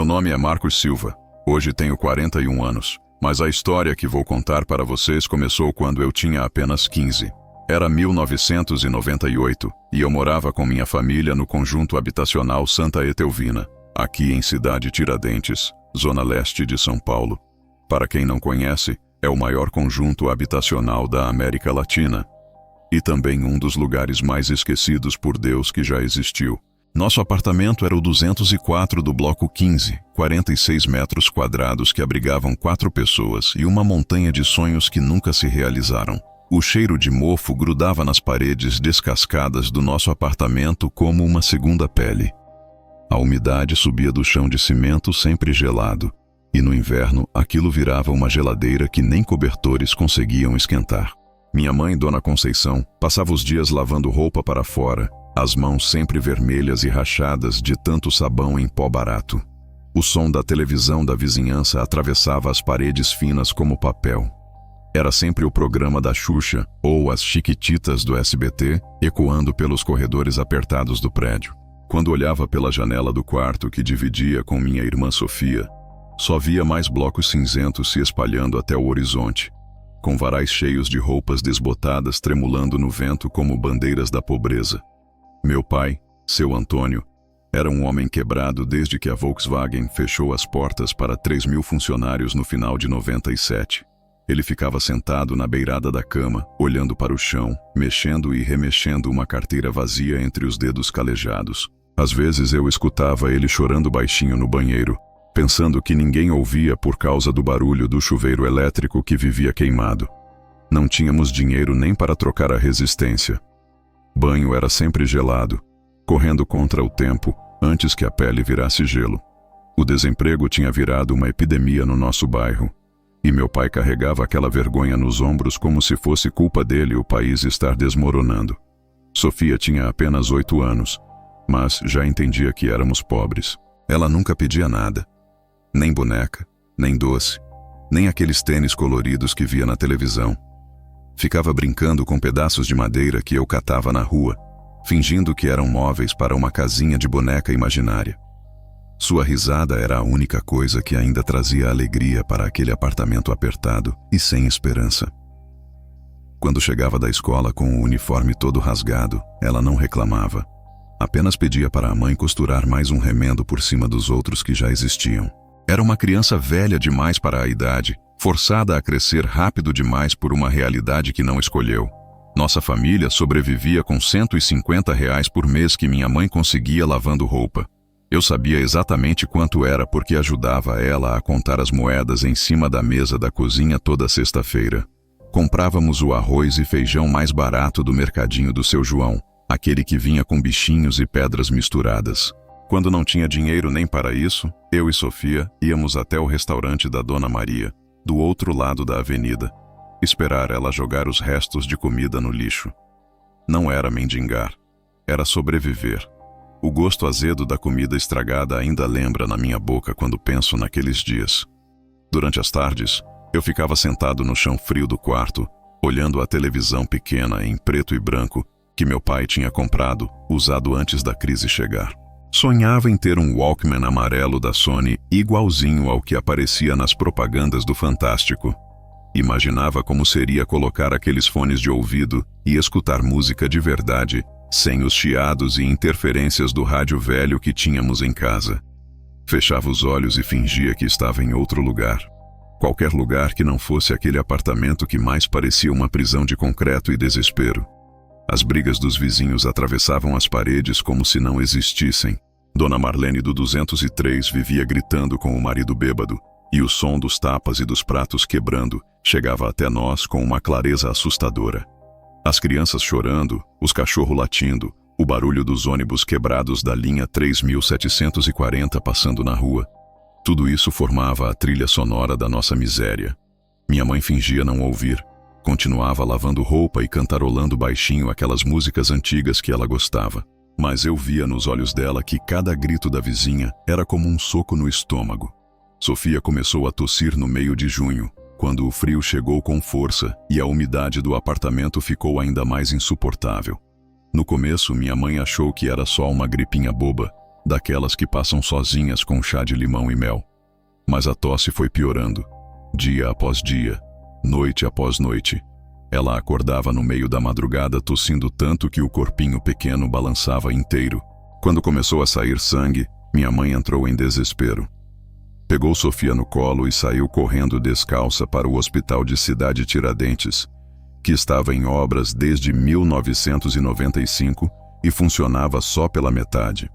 Meu nome é Marcos Silva. Hoje tenho 41 anos, mas a história que vou contar para vocês começou quando eu tinha apenas 15. Era 1998 e eu morava com minha família no conjunto habitacional Santa Etelvina, aqui em Cidade Tiradentes, zona leste de São Paulo. Para quem não conhece, é o maior conjunto habitacional da América Latina e também um dos lugares mais esquecidos por Deus que já existiu. Nosso apartamento era o 204 do bloco 15, 46 metros quadrados que abrigavam 4 pessoas e uma montanha de sonhos que nunca se realizaram. O cheiro de mofo grudava nas paredes descascadas do nosso apartamento como uma segunda pele. A umidade subia do chão de cimento sempre gelado, e no inverno aquilo virava uma geladeira que nem cobertores conseguiam esquentar. Minha mãe, Dona Conceição, passava os dias lavando roupa para fora, as mãos sempre vermelhas e rachadas de tanto sabão em pó barato. O som da televisão da vizinhança atravessava as paredes finas como papel. Era sempre o programa da Xuxa ou as Chiquititas do SBT ecoando pelos corredores apertados do prédio. Quando olhava pela janela do quarto que dividia com minha irmã Sofia, só via mais blocos cinzentos se espalhando até o horizonte, com varais cheios de roupas desbotadas tremulando no vento como bandeiras da pobreza. Meu pai, seu Antônio, era um homem quebrado desde que a Volkswagen fechou as portas para 3.000 funcionários no final de 97. Ele ficava sentado na beirada da cama, olhando para o chão, mexendo e remexendo uma carteira vazia entre os dedos calejados. Às vezes eu escutava ele chorando baixinho no banheiro, pensando que ninguém ouvia por causa do barulho do chuveiro elétrico que vivia queimado. Não tínhamos dinheiro nem para trocar a resistência. Banho era sempre gelado, correndo contra o tempo, antes que a pele virasse gelo. O desemprego tinha virado uma epidemia no nosso bairro, e meu pai carregava aquela vergonha nos ombros como se fosse culpa dele o país estar desmoronando. Sofia tinha apenas 8 anos, mas já entendia que éramos pobres. Ela nunca pedia nada. Nem boneca, nem doce, nem aqueles tênis coloridos que via na televisão. Ficava brincando com pedaços de madeira que eu catava na rua, fingindo que eram móveis para uma casinha de boneca imaginária. Sua risada era a única coisa que ainda trazia alegria para aquele apartamento apertado e sem esperança. Quando chegava da escola com o uniforme todo rasgado, ela não reclamava. Apenas pedia para a mãe costurar mais um remendo por cima dos outros que já existiam. Era uma criança velha demais para a idade, forçada a crescer rápido demais por uma realidade que não escolheu. Nossa família sobrevivia com R$150 por mês que minha mãe conseguia lavando roupa. Eu sabia exatamente quanto era porque ajudava ela a contar as moedas em cima da mesa da cozinha toda sexta-feira. Comprávamos o arroz e feijão mais barato do mercadinho do seu João, aquele que vinha com bichinhos e pedras misturadas. Quando não tinha dinheiro nem para isso, eu e Sofia íamos até o restaurante da Dona Maria, do outro lado da avenida, esperar ela jogar os restos de comida no lixo. Não era mendigar, era sobreviver. O gosto azedo da comida estragada ainda lembra na minha boca quando penso naqueles dias. Durante as tardes, eu ficava sentado no chão frio do quarto, olhando a televisão pequena em preto e branco que meu pai tinha comprado, usado antes da crise chegar. Sonhava em ter um Walkman amarelo da Sony igualzinho ao que aparecia nas propagandas do Fantástico. Imaginava como seria colocar aqueles fones de ouvido e escutar música de verdade, sem os chiados e interferências do rádio velho que tínhamos em casa. Fechava os olhos e fingia que estava em outro lugar. Qualquer lugar que não fosse aquele apartamento que mais parecia uma prisão de concreto e desespero. As brigas dos vizinhos atravessavam as paredes como se não existissem. Dona Marlene do 203 vivia gritando com o marido bêbado, e o som dos tapas e dos pratos quebrando chegava até nós com uma clareza assustadora. As crianças chorando, os cachorros latindo, o barulho dos ônibus quebrados da linha 3740 passando na rua. Tudo isso formava a trilha sonora da nossa miséria. Minha mãe fingia não ouvir. Continuava lavando roupa e cantarolando baixinho aquelas músicas antigas que ela gostava. Mas eu via nos olhos dela que cada grito da vizinha era como um soco no estômago. Sofia começou a tossir no meio de junho, quando o frio chegou com força e a umidade do apartamento ficou ainda mais insuportável. No começo, minha mãe achou que era só uma gripinha boba, daquelas que passam sozinhas com chá de limão e mel. Mas a tosse foi piorando, dia após dia, noite após noite. Ela acordava no meio da madrugada tossindo tanto que o corpinho pequeno balançava inteiro. Quando começou a sair sangue, minha mãe entrou em desespero. Pegou Sofia no colo e saiu correndo descalça para o hospital de Cidade Tiradentes, que estava em obras desde 1995 e funcionava só pela metade.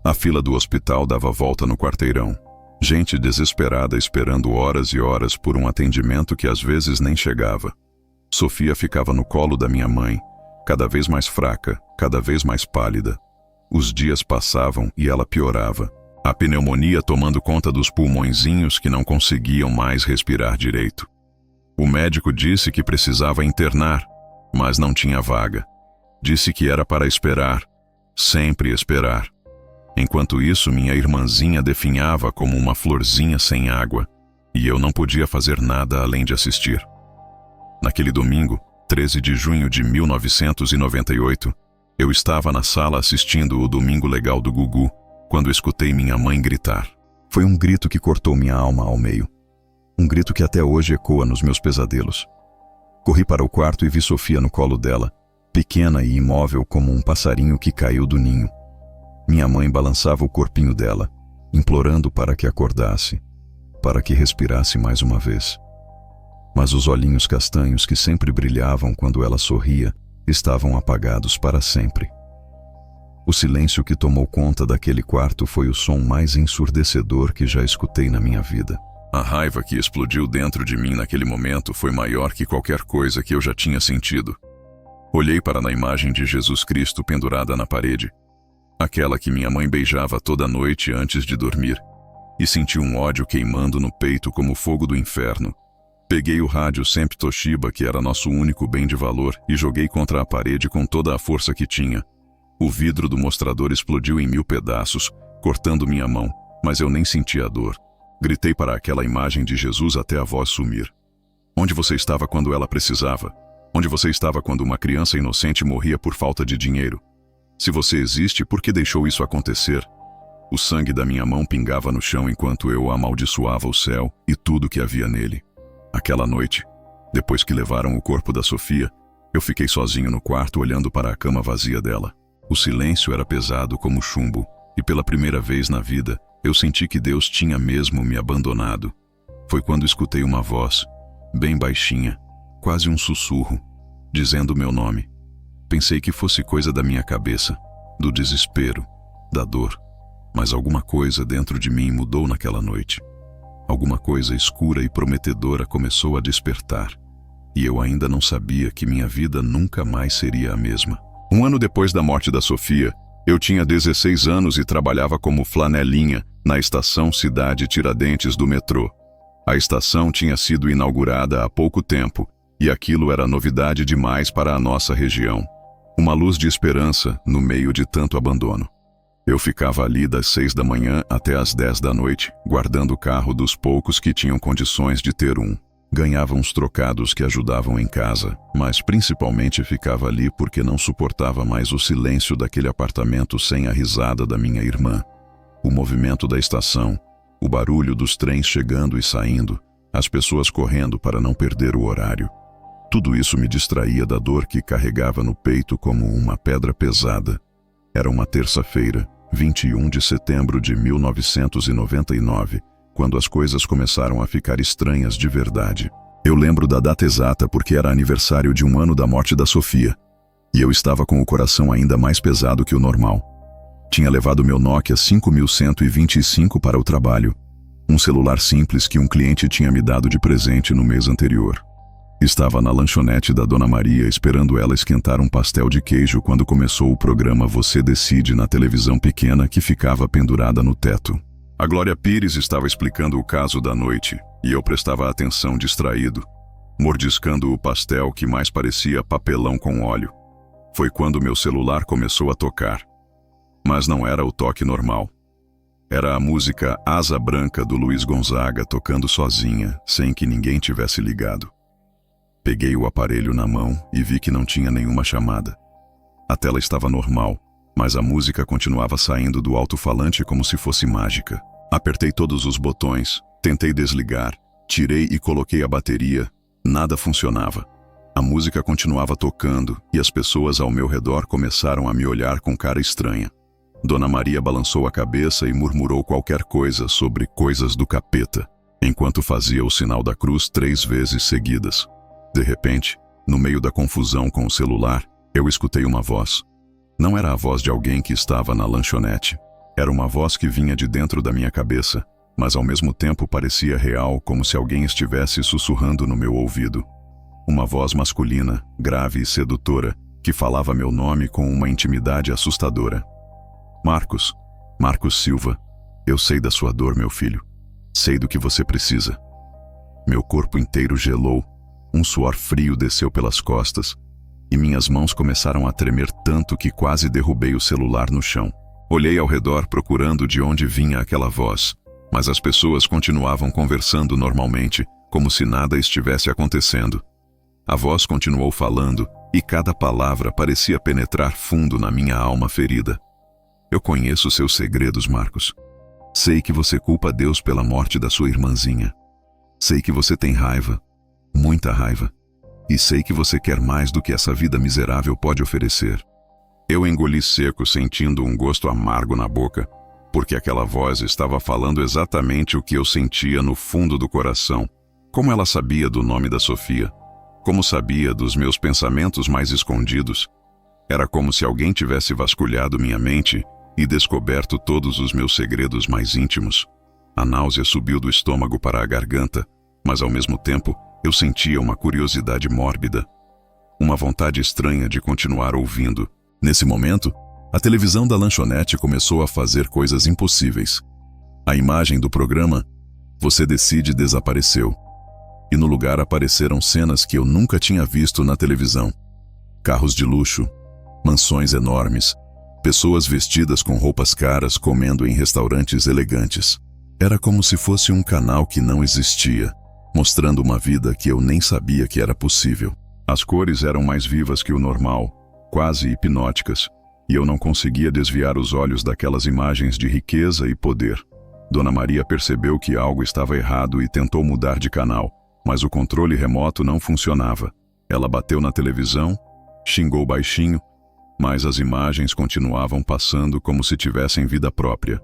A fila do hospital dava volta no quarteirão. Gente desesperada esperando horas e horas por um atendimento que às vezes nem chegava. Sofia ficava no colo da minha mãe, cada vez mais fraca, cada vez mais pálida. Os dias passavam e ela piorava. A pneumonia tomando conta dos pulmõezinhos que não conseguiam mais respirar direito. O médico disse que precisava internar, mas não tinha vaga. Disse que era para esperar, sempre esperar. Enquanto isso, minha irmãzinha definhava como uma florzinha sem água, e eu não podia fazer nada além de assistir. Naquele domingo, 13 de junho de 1998, eu estava na sala assistindo o Domingo Legal do Gugu, quando escutei minha mãe gritar. Foi um grito que cortou minha alma ao meio. Um grito que até hoje ecoa nos meus pesadelos. Corri para o quarto e vi Sofia no colo dela, pequena e imóvel como um passarinho que caiu do ninho. Minha mãe balançava o corpinho dela, implorando para que acordasse, para que respirasse mais uma vez. Mas os olhinhos castanhos que sempre brilhavam quando ela sorria estavam apagados para sempre. O silêncio que tomou conta daquele quarto foi o som mais ensurdecedor que já escutei na minha vida. A raiva que explodiu dentro de mim naquele momento foi maior que qualquer coisa que eu já tinha sentido. Olhei para a imagem de Jesus Cristo pendurada na parede, aquela que minha mãe beijava toda noite antes de dormir, e senti um ódio queimando no peito como fogo do inferno. Peguei o rádio Sempre Toshiba, que era nosso único bem de valor, e joguei contra a parede com toda a força que tinha. O vidro do mostrador explodiu em 1000 pedaços, cortando minha mão, mas eu nem senti a dor. Gritei para aquela imagem de Jesus até a voz sumir. Onde você estava quando ela precisava? Onde você estava quando uma criança inocente morria por falta de dinheiro? Se você existe, por que deixou isso acontecer? O sangue da minha mão pingava no chão enquanto eu amaldiçoava o céu e tudo que havia nele. Aquela noite, depois que levaram o corpo da Sofia, eu fiquei sozinho no quarto olhando para a cama vazia dela. O silêncio era pesado como chumbo, e pela primeira vez na vida, eu senti que Deus tinha mesmo me abandonado. Foi quando escutei uma voz, bem baixinha, quase um sussurro, dizendo meu nome. Pensei que fosse coisa da minha cabeça, do desespero, da dor, mas alguma coisa dentro de mim mudou naquela noite. Alguma coisa escura e prometedora começou a despertar, e eu ainda não sabia que minha vida nunca mais seria a mesma. Um ano depois da morte da Sofia, eu tinha 16 anos e trabalhava como flanelinha na estação Cidade Tiradentes do metrô. A estação tinha sido inaugurada há pouco tempo e aquilo era novidade demais para a nossa região. Uma luz de esperança no meio de tanto abandono. Eu ficava ali das 6 da manhã até as 10 da noite, guardando o carro dos poucos que tinham condições de ter um. Ganhava uns trocados que ajudavam em casa, mas principalmente ficava ali porque não suportava mais o silêncio daquele apartamento sem a risada da minha irmã. O movimento da estação, o barulho dos trens chegando e saindo, as pessoas correndo para não perder o horário. Tudo isso me distraía da dor que carregava no peito como uma pedra pesada. Era uma terça-feira, 21 de setembro de 1999, quando as coisas começaram a ficar estranhas de verdade. Eu lembro da data exata porque era aniversário de 1 ano da morte da Sofia, e eu estava com o coração ainda mais pesado que o normal. Tinha levado meu Nokia 5125 para o trabalho, um celular simples que um cliente tinha me dado de presente no mês anterior. Estava na lanchonete da Dona Maria esperando ela esquentar um pastel de queijo quando começou o programa Você Decide na televisão pequena que ficava pendurada no teto. A Glória Pires estava explicando o caso da noite e eu prestava atenção distraído, mordiscando o pastel que mais parecia papelão com óleo. Foi quando meu celular começou a tocar. Mas não era o toque normal. Era a música Asa Branca do Luiz Gonzaga tocando sozinha, sem que ninguém tivesse ligado. Peguei o aparelho na mão e vi que não tinha nenhuma chamada. A tela estava normal, mas a música continuava saindo do alto-falante como se fosse mágica. Apertei todos os botões, tentei desligar, tirei e coloquei a bateria, nada funcionava. A música continuava tocando e as pessoas ao meu redor começaram a me olhar com cara estranha. Dona Maria balançou a cabeça e murmurou qualquer coisa sobre coisas do capeta, enquanto fazia o sinal da cruz 3 vezes seguidas. De repente, no meio da confusão com o celular, eu escutei uma voz. Não era a voz de alguém que estava na lanchonete. Era uma voz que vinha de dentro da minha cabeça, mas ao mesmo tempo parecia real, como se alguém estivesse sussurrando no meu ouvido. Uma voz masculina, grave e sedutora, que falava meu nome com uma intimidade assustadora. Marcos, Marcos Silva, eu sei da sua dor, meu filho. Sei do que você precisa. Meu corpo inteiro gelou, um suor frio desceu pelas costas, e minhas mãos começaram a tremer tanto que quase derrubei o celular no chão. Olhei ao redor procurando de onde vinha aquela voz, mas as pessoas continuavam conversando normalmente, como se nada estivesse acontecendo. A voz continuou falando, e cada palavra parecia penetrar fundo na minha alma ferida. Eu conheço seus segredos, Marcos. Sei que você culpa Deus pela morte da sua irmãzinha. Sei que você tem raiva, muita raiva. E sei que você quer mais do que essa vida miserável pode oferecer. Eu engoli seco, sentindo um gosto amargo na boca, porque aquela voz estava falando exatamente o que eu sentia no fundo do coração. Como ela sabia do nome da Sofia? Como sabia dos meus pensamentos mais escondidos? Era como se alguém tivesse vasculhado minha mente e descoberto todos os meus segredos mais íntimos. A náusea subiu do estômago para a garganta, mas ao mesmo tempo eu sentia uma curiosidade mórbida, uma vontade estranha de continuar ouvindo. Nesse momento, a televisão da lanchonete começou a fazer coisas impossíveis. A imagem do programa Você Decide desapareceu, e no lugar apareceram cenas que eu nunca tinha visto na televisão. Carros de luxo, mansões enormes, pessoas vestidas com roupas caras comendo em restaurantes elegantes. Era como se fosse um canal que não existia, mostrando uma vida que eu nem sabia que era possível. As cores eram mais vivas que o normal, quase hipnóticas, e eu não conseguia desviar os olhos daquelas imagens de riqueza e poder. Dona Maria percebeu que algo estava errado e tentou mudar de canal, mas o controle remoto não funcionava. Ela bateu na televisão, xingou baixinho, mas as imagens continuavam passando como se tivessem vida própria.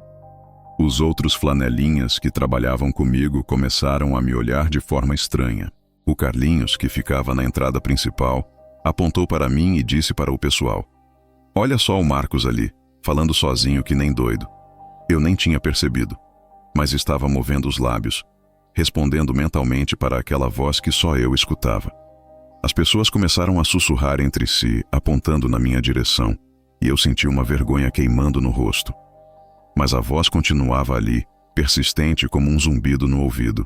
Os outros flanelinhas que trabalhavam comigo começaram a me olhar de forma estranha. O Carlinhos, que ficava na entrada principal, apontou para mim e disse para o pessoal: "Olha só o Marcos ali, falando sozinho que nem doido." Eu nem tinha percebido, mas estava movendo os lábios, respondendo mentalmente para aquela voz que só eu escutava. As pessoas começaram a sussurrar entre si, apontando na minha direção, e eu senti uma vergonha queimando no rosto. Mas a voz continuava ali, persistente como um zumbido no ouvido,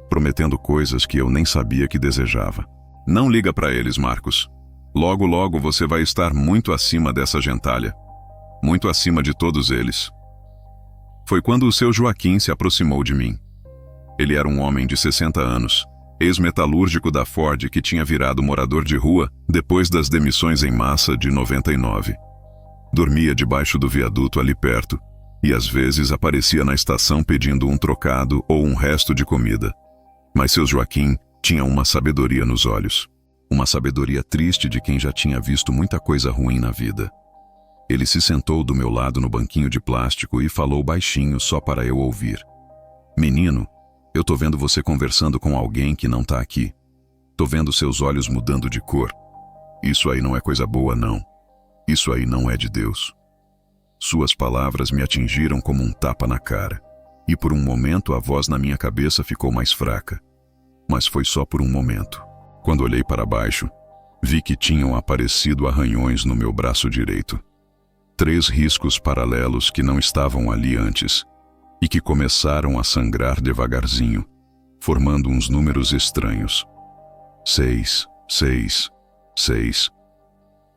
prometendo coisas que eu nem sabia que desejava. "Não liga para eles, Marcos. Logo, logo você vai estar muito acima dessa gentalha. Muito acima de todos eles." Foi quando o seu Joaquim se aproximou de mim. Ele era um homem de 60 anos, ex-metalúrgico da Ford que tinha virado morador de rua depois das demissões em massa de 99. Dormia debaixo do viaduto ali perto, e às vezes aparecia na estação pedindo um trocado ou um resto de comida. Mas seu Joaquim tinha uma sabedoria nos olhos. Uma sabedoria triste de quem já tinha visto muita coisa ruim na vida. Ele se sentou do meu lado no banquinho de plástico e falou baixinho só para eu ouvir: "Menino, eu tô vendo você conversando com alguém que não tá aqui. Tô vendo seus olhos mudando de cor. Isso aí não é coisa boa, não. Isso aí não é de Deus." Suas palavras me atingiram como um tapa na cara, e por um momento a voz na minha cabeça ficou mais fraca. Mas foi só por um momento. Quando olhei para baixo, vi que tinham aparecido arranhões no meu braço direito. 3 riscos paralelos que não estavam ali antes, e que começaram a sangrar devagarzinho, formando uns números estranhos. 6, 6, 6.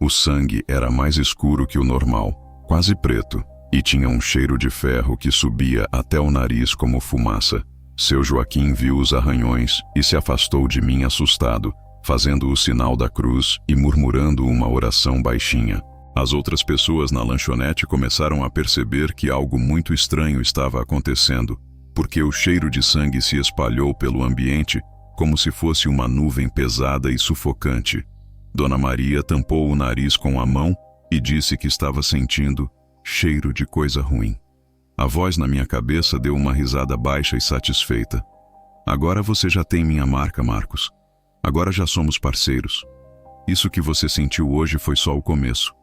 O sangue era mais escuro que o normal, quase preto, e tinha um cheiro de ferro que subia até o nariz como fumaça. Seu Joaquim viu os arranhões e se afastou de mim assustado, fazendo o sinal da cruz e murmurando uma oração baixinha. As outras pessoas na lanchonete começaram a perceber que algo muito estranho estava acontecendo, porque o cheiro de sangue se espalhou pelo ambiente como se fosse uma nuvem pesada e sufocante. Dona Maria tampou o nariz com a mão e disse que estava sentindo cheiro de coisa ruim. A voz na minha cabeça deu uma risada baixa e satisfeita. Agora você já tem minha marca, Marcos. Agora já somos parceiros. Isso que você sentiu hoje foi só o começo.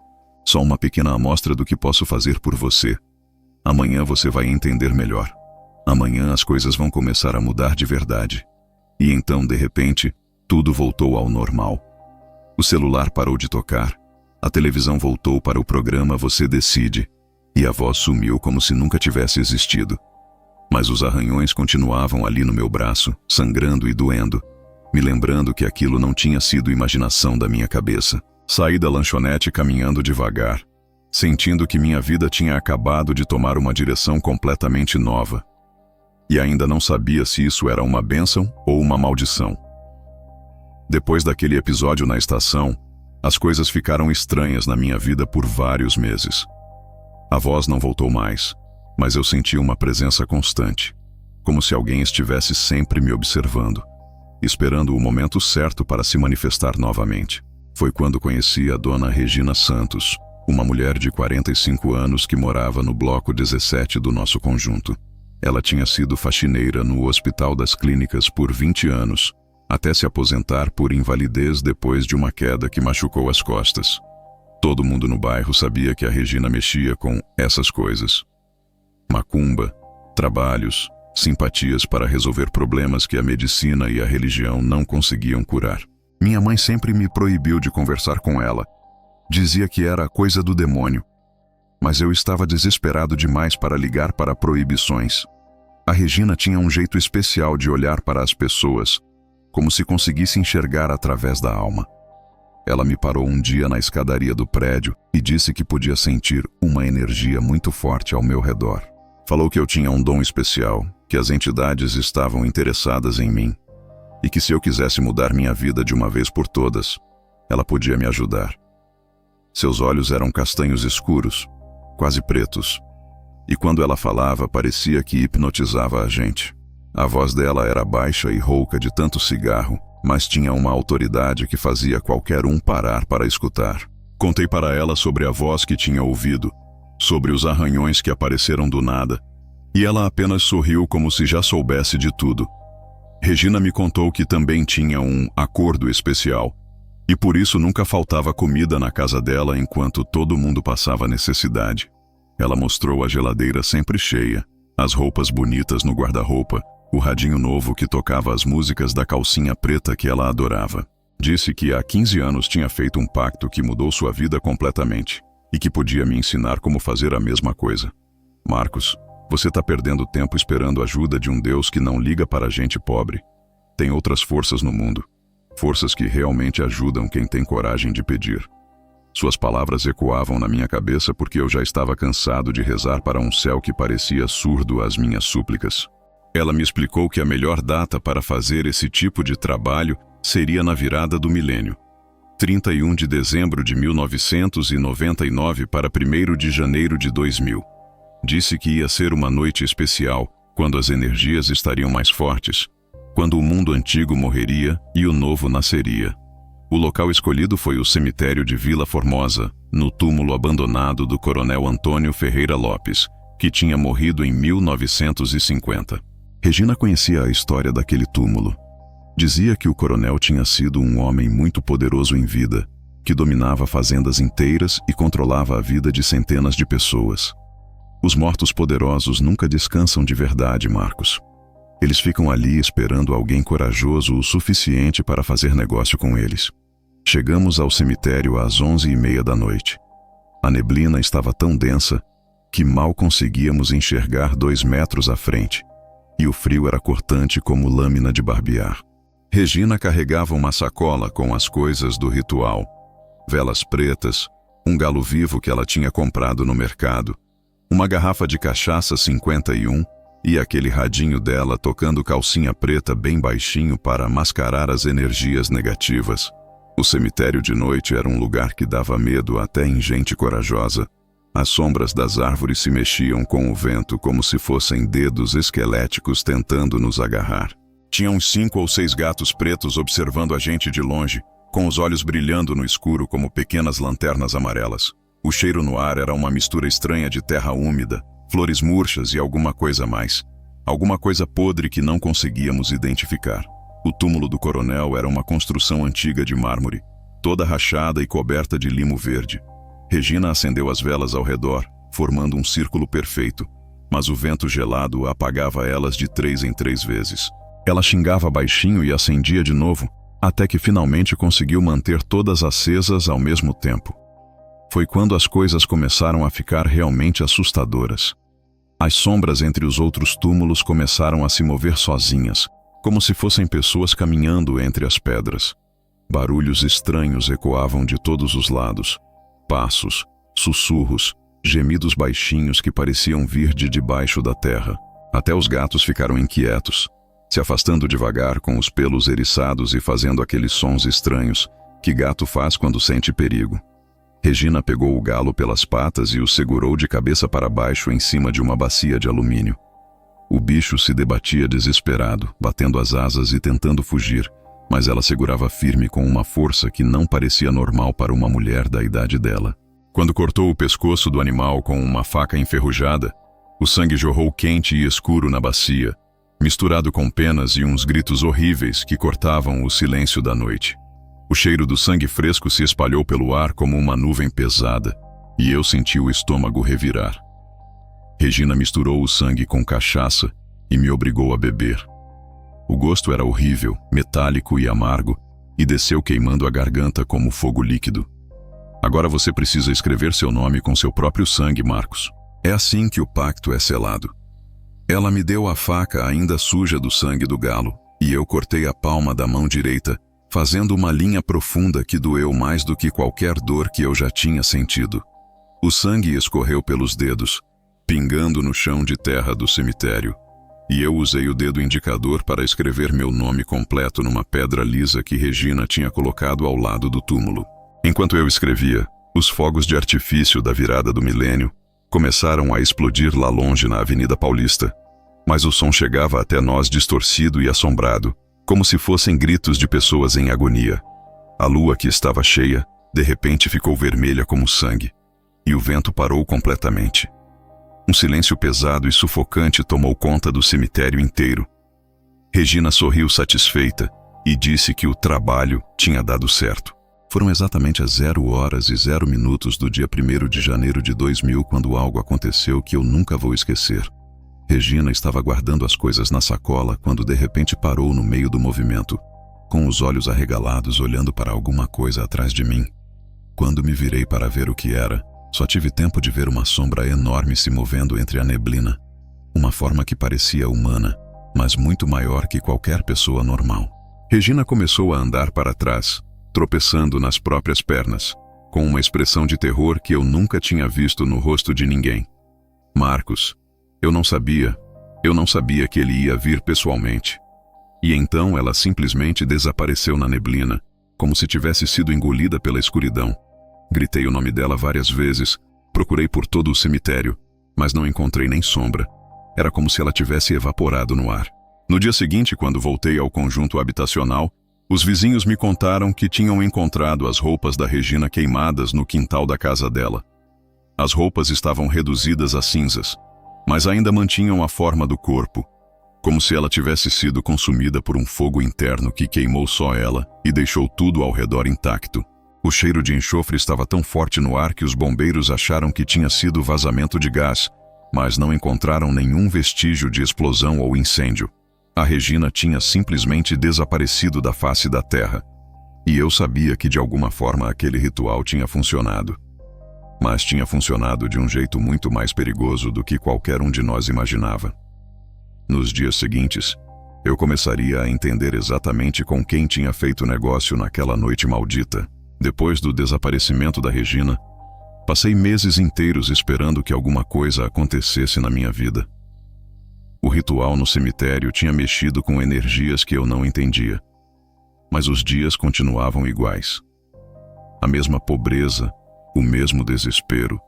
Só uma pequena amostra do que posso fazer por você. Amanhã você vai entender melhor. Amanhã as coisas vão começar a mudar de verdade. E então, de repente, tudo voltou ao normal. O celular parou de tocar, a televisão voltou para o programa Você Decide, e a voz sumiu como se nunca tivesse existido. Mas os arranhões continuavam ali no meu braço, sangrando e doendo, me lembrando que aquilo não tinha sido imaginação da minha cabeça. Saí da lanchonete caminhando devagar, sentindo que minha vida tinha acabado de tomar uma direção completamente nova. E ainda não sabia se isso era uma bênção ou uma maldição. Depois daquele episódio na estação, as coisas ficaram estranhas na minha vida por vários meses. A voz não voltou mais, mas eu senti uma presença constante, como se alguém estivesse sempre me observando, esperando o momento certo para se manifestar novamente. Foi quando conheci a dona Regina Santos, uma mulher de 45 anos que morava no bloco 17 do nosso conjunto. Ela tinha sido faxineira no Hospital das Clínicas por 20 anos, até se aposentar por invalidez depois de uma queda que machucou as costas. Todo mundo no bairro sabia que a Regina mexia com essas coisas. Macumba, trabalhos, simpatias para resolver problemas que a medicina e a religião não conseguiam curar. Minha mãe sempre me proibiu de conversar com ela. Dizia que era coisa do demônio. Mas eu estava desesperado demais para ligar para proibições. A Regina tinha um jeito especial de olhar para as pessoas, como se conseguisse enxergar através da alma. Ela me parou um dia na escadaria do prédio e disse que podia sentir uma energia muito forte ao meu redor. Falou que eu tinha um dom especial, que as entidades estavam interessadas em mim, e que se eu quisesse mudar minha vida de uma vez por todas, ela podia me ajudar. Seus olhos eram castanhos escuros, quase pretos, e quando ela falava parecia que hipnotizava a gente. A voz dela era baixa e rouca de tanto cigarro, mas tinha uma autoridade que fazia qualquer um parar para escutar. Contei para ela sobre a voz que tinha ouvido, sobre os arranhões que apareceram do nada, e ela apenas sorriu como se já soubesse de tudo. Regina me contou que também tinha um acordo especial, e por isso nunca faltava comida na casa dela enquanto todo mundo passava necessidade. Ela mostrou a geladeira sempre cheia, as roupas bonitas no guarda-roupa, o radinho novo que tocava as músicas da calcinha preta que ela adorava. Disse que há 15 anos tinha feito um pacto que mudou sua vida completamente, e que podia me ensinar como fazer a mesma coisa. Marcos, você está perdendo tempo esperando a ajuda de um Deus que não liga para a gente pobre. Tem outras forças no mundo, forças que realmente ajudam quem tem coragem de pedir. Suas palavras ecoavam na minha cabeça porque eu já estava cansado de rezar para um céu que parecia surdo às minhas súplicas. Ela me explicou que a melhor data para fazer esse tipo de trabalho seria na virada do milênio, 31 de dezembro de 1999 para 1º de janeiro de 2000. Disse que ia ser uma noite especial, quando as energias estariam mais fortes, quando o mundo antigo morreria e o novo nasceria. O local escolhido foi o cemitério de Vila Formosa, no túmulo abandonado do coronel Antônio Ferreira Lopes, que tinha morrido em 1950. Regina conhecia a história daquele túmulo. Dizia que o coronel tinha sido um homem muito poderoso em vida, que dominava fazendas inteiras e controlava a vida de centenas de pessoas. Os mortos poderosos nunca descansam de verdade, Marcos. Eles ficam ali esperando alguém corajoso o suficiente para fazer negócio com eles. Chegamos ao cemitério às 11h30 da noite. A neblina estava tão densa que mal conseguíamos enxergar 2 metros à frente, e o frio era cortante como lâmina de barbear. Regina carregava uma sacola com as coisas do ritual, velas pretas, um galo vivo que ela tinha comprado no mercado, uma garrafa de cachaça 51 e aquele radinho dela tocando calcinha preta bem baixinho para mascarar as energias negativas. O cemitério de noite era um lugar que dava medo até em gente corajosa. As sombras das árvores se mexiam com o vento como se fossem dedos esqueléticos tentando nos agarrar. Tinha uns 5 ou 6 gatos pretos observando a gente de longe, com os olhos brilhando no escuro como pequenas lanternas amarelas. O cheiro no ar era uma mistura estranha de terra úmida, flores murchas e alguma coisa mais. Alguma coisa podre que não conseguíamos identificar. O túmulo do coronel era uma construção antiga de mármore, toda rachada e coberta de limo verde. Regina acendeu as velas ao redor, formando um círculo perfeito, mas o vento gelado apagava elas de 3 em 3 vezes. Ela xingava baixinho e acendia de novo, até que finalmente conseguiu manter todas acesas ao mesmo tempo. Foi quando as coisas começaram a ficar realmente assustadoras. As sombras entre os outros túmulos começaram a se mover sozinhas, como se fossem pessoas caminhando entre as pedras. Barulhos estranhos ecoavam de todos os lados. Passos, sussurros, gemidos baixinhos que pareciam vir de debaixo da terra. Até os gatos ficaram inquietos, se afastando devagar com os pelos eriçados e fazendo aqueles sons estranhos que gato faz quando sente perigo. Regina pegou o galo pelas patas e o segurou de cabeça para baixo em cima de uma bacia de alumínio. O bicho se debatia desesperado, batendo as asas e tentando fugir, mas ela segurava firme com uma força que não parecia normal para uma mulher da idade dela. Quando cortou o pescoço do animal com uma faca enferrujada, o sangue jorrou quente e escuro na bacia, misturado com penas e uns gritos horríveis que cortavam o silêncio da noite. O cheiro do sangue fresco se espalhou pelo ar como uma nuvem pesada, e eu senti o estômago revirar. Regina misturou o sangue com cachaça e me obrigou a beber. O gosto era horrível, metálico e amargo, e desceu queimando a garganta como fogo líquido. Agora você precisa escrever seu nome com seu próprio sangue, Marcos. É assim que o pacto é selado. Ela me deu a faca ainda suja do sangue do galo, e eu cortei a palma da mão direita, fazendo uma linha profunda que doeu mais do que qualquer dor que eu já tinha sentido. O sangue escorreu pelos dedos, pingando no chão de terra do cemitério, e eu usei o dedo indicador para escrever meu nome completo numa pedra lisa que Regina tinha colocado ao lado do túmulo. Enquanto eu escrevia, os fogos de artifício da virada do milênio começaram a explodir lá longe na Avenida Paulista, mas o som chegava até nós distorcido e assombrado, como se fossem gritos de pessoas em agonia. A lua, que estava cheia, de repente ficou vermelha como sangue, e o vento parou completamente. Um silêncio pesado e sufocante tomou conta do cemitério inteiro. Regina sorriu satisfeita e disse que o trabalho tinha dado certo. Foram exatamente às 0h00 do dia 1º de janeiro de 2000 quando algo aconteceu que eu nunca vou esquecer. Regina estava guardando as coisas na sacola quando de repente parou no meio do movimento, com os olhos arregalados olhando para alguma coisa atrás de mim. Quando me virei para ver o que era, só tive tempo de ver uma sombra enorme se movendo entre a neblina. Uma forma que parecia humana, mas muito maior que qualquer pessoa normal. Regina começou a andar para trás, tropeçando nas próprias pernas, com uma expressão de terror que eu nunca tinha visto no rosto de ninguém. Marcos, eu não sabia que ele ia vir pessoalmente. E então ela simplesmente desapareceu na neblina, como se tivesse sido engolida pela escuridão. Gritei o nome dela várias vezes, procurei por todo o cemitério, mas não encontrei nem sombra. Era como se ela tivesse evaporado no ar. No dia seguinte, quando voltei ao conjunto habitacional, os vizinhos me contaram que tinham encontrado as roupas da Regina queimadas no quintal da casa dela. As roupas estavam reduzidas a cinzas, mas ainda mantinham a forma do corpo, como se ela tivesse sido consumida por um fogo interno que queimou só ela e deixou tudo ao redor intacto. O cheiro de enxofre estava tão forte no ar que os bombeiros acharam que tinha sido vazamento de gás, mas não encontraram nenhum vestígio de explosão ou incêndio. A Regina tinha simplesmente desaparecido da face da terra, e eu sabia que de alguma forma aquele ritual tinha funcionado. Mas tinha funcionado de um jeito muito mais perigoso do que qualquer um de nós imaginava. Nos dias seguintes, eu começaria a entender exatamente com quem tinha feito negócio naquela noite maldita. Depois do desaparecimento da Regina, passei meses inteiros esperando que alguma coisa acontecesse na minha vida. O ritual no cemitério tinha mexido com energias que eu não entendia. mas os dias continuavam iguais. A mesma pobreza, o mesmo desespero,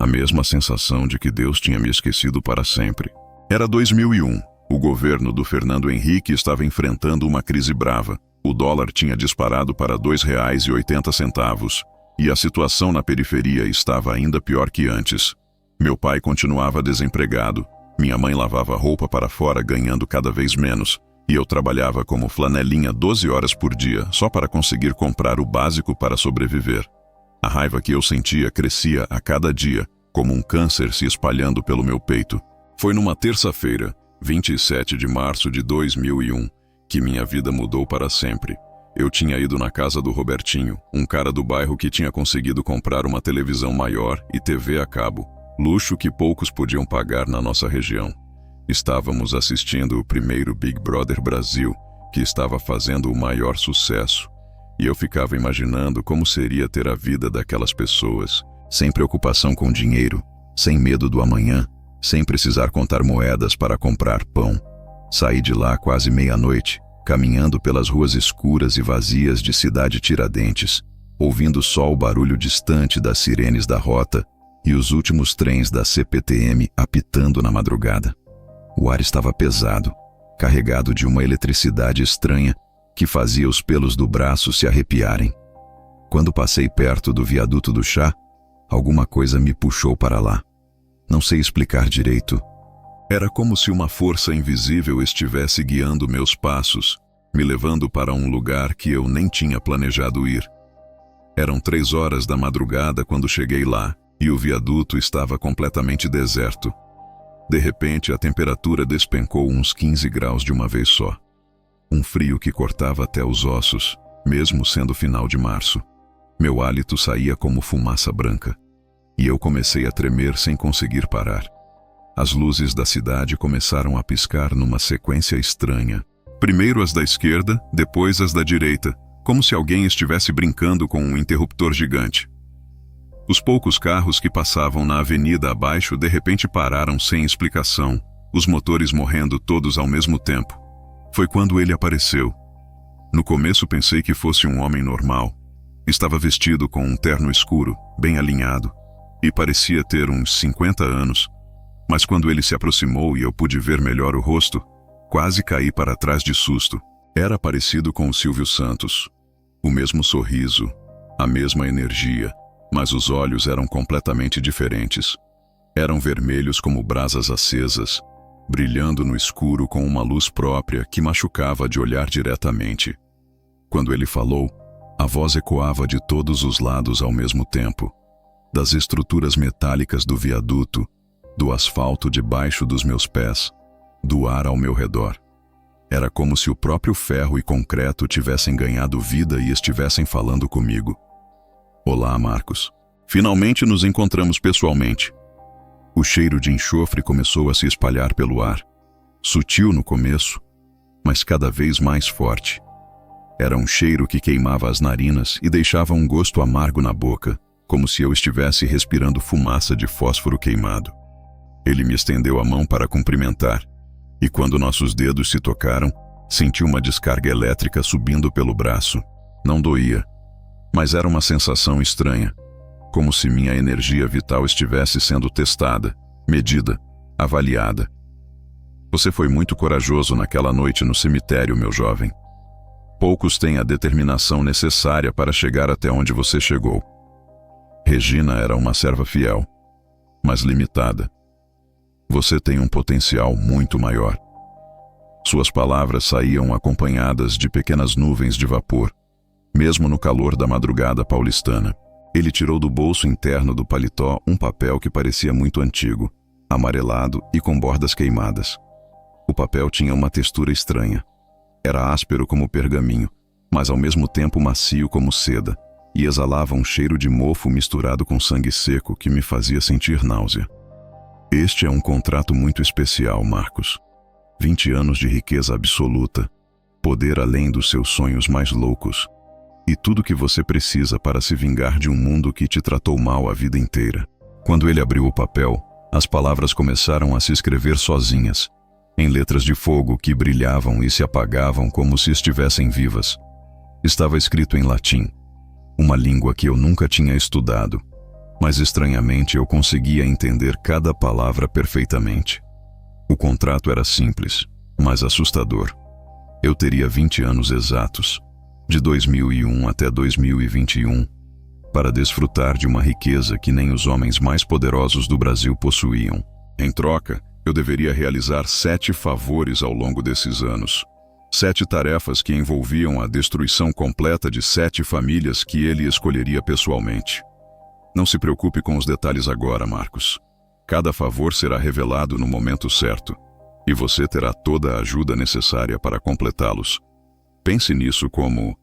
a mesma sensação de que Deus tinha me esquecido para sempre. Era 2001. O governo do Fernando Henrique estava enfrentando uma crise brava. O dólar tinha disparado para R$ 2,80 e a situação na periferia estava ainda pior que antes. Meu pai continuava desempregado, minha mãe lavava roupa para fora ganhando cada vez menos, e eu trabalhava como flanelinha 12 horas por dia só para conseguir comprar o básico para sobreviver. A raiva que eu sentia crescia a cada dia, como um câncer se espalhando pelo meu peito. Foi numa terça-feira, 27 de março de 2001, que minha vida mudou para sempre. Eu tinha ido na casa do Robertinho, um cara do bairro que tinha conseguido comprar uma televisão maior e TV a cabo, luxo que poucos podiam pagar na nossa região. Estávamos assistindo o primeiro Big Brother Brasil, que estava fazendo o maior sucesso, e eu ficava imaginando como seria ter a vida daquelas pessoas, sem preocupação com dinheiro, sem medo do amanhã, sem precisar contar moedas para comprar pão. Saí de lá quase meia-noite, caminhando pelas ruas escuras e vazias de Cidade Tiradentes, ouvindo só o barulho distante das sirenes da rota e os últimos trens da CPTM apitando na madrugada. O ar estava pesado, carregado de uma eletricidade estranha que fazia os pelos do braço se arrepiarem. Quando passei perto do viaduto do chá, alguma coisa me puxou para lá. Não sei explicar direito. Era como se uma força invisível estivesse guiando meus passos, me levando para um lugar que eu nem tinha planejado ir. Eram 3 horas da madrugada quando cheguei lá, e o viaduto estava completamente deserto. De repente, a temperatura despencou uns 15 graus de uma vez só. Um frio que cortava até os ossos, mesmo sendo final de março. Meu hálito saía como fumaça branca, e eu comecei a tremer sem conseguir parar. As luzes da cidade começaram a piscar numa sequência estranha. Primeiro as da esquerda, depois as da direita, como se alguém estivesse brincando com um interruptor gigante. Os poucos carros que passavam na avenida abaixo de repente pararam sem explicação, os motores morrendo todos ao mesmo tempo. Foi quando ele apareceu. No começo pensei que fosse um homem normal. Estava vestido com um terno escuro, bem alinhado, e parecia ter uns 50 anos. Mas quando ele se aproximou e eu pude ver melhor o rosto, quase caí para trás de susto. Era parecido com o Silvio Santos. O mesmo sorriso, a mesma energia, mas os olhos eram completamente diferentes. Eram vermelhos como brasas acesas, brilhando no escuro com uma luz própria que machucava de olhar diretamente. Quando ele falou, a voz ecoava de todos os lados ao mesmo tempo, das estruturas metálicas do viaduto, do asfalto debaixo dos meus pés, do ar ao meu redor. Era como se o próprio ferro e concreto tivessem ganhado vida e estivessem falando comigo. Olá, Marcos. Finalmente nos encontramos pessoalmente. O cheiro de enxofre começou a se espalhar pelo ar. Sutil no começo, mas cada vez mais forte. Era um cheiro que queimava as narinas e deixava um gosto amargo na boca, como se eu estivesse respirando fumaça de fósforo queimado. Ele me estendeu a mão para cumprimentar, e quando nossos dedos se tocaram, senti uma descarga elétrica subindo pelo braço. Não doía, mas era uma sensação estranha, como se minha energia vital estivesse sendo testada, medida, avaliada. Você foi muito corajoso naquela noite no cemitério, meu jovem. Poucos têm a determinação necessária para chegar até onde você chegou. Regina era uma serva fiel, mas limitada. Você tem um potencial muito maior. Suas palavras saíam acompanhadas de pequenas nuvens de vapor, mesmo no calor da madrugada paulistana. Ele tirou do bolso interno do paletó um papel que parecia muito antigo, amarelado e com bordas queimadas. O papel tinha uma textura estranha. Era áspero como pergaminho, mas ao mesmo tempo macio como seda, e exalava um cheiro de mofo misturado com sangue seco que me fazia sentir náusea. Este é um contrato muito especial, Marcos. 20 anos de riqueza absoluta, poder além dos seus sonhos mais loucos, e tudo que você precisa para se vingar de um mundo que te tratou mal a vida inteira. Quando ele abriu o papel, as palavras começaram a se escrever sozinhas, em letras de fogo que brilhavam e se apagavam como se estivessem vivas. Estava escrito em latim, uma língua que eu nunca tinha estudado, mas estranhamente eu conseguia entender cada palavra perfeitamente. O contrato era simples, mas assustador. Eu teria 20 anos exatos, de 2001 até 2021, para desfrutar de uma riqueza que nem os homens mais poderosos do Brasil possuíam. Em troca, eu deveria realizar 7 favores ao longo desses anos. 7 tarefas que envolviam a destruição completa de 7 famílias que ele escolheria pessoalmente. Não se preocupe com os detalhes agora, Marcos. Cada favor será revelado no momento certo, e você terá toda a ajuda necessária para completá-los. Pense nisso como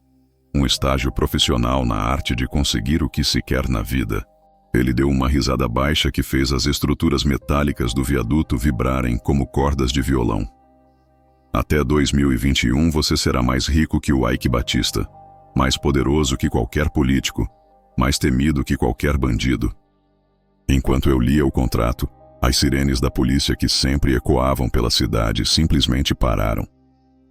um estágio profissional na arte de conseguir o que se quer na vida. Ele deu uma risada baixa que fez as estruturas metálicas do viaduto vibrarem como cordas de violão. Até 2021 você será mais rico que o Ike Batista, mais poderoso que qualquer político, mais temido que qualquer bandido. Enquanto eu lia o contrato, as sirenes da polícia que sempre ecoavam pela cidade simplesmente pararam.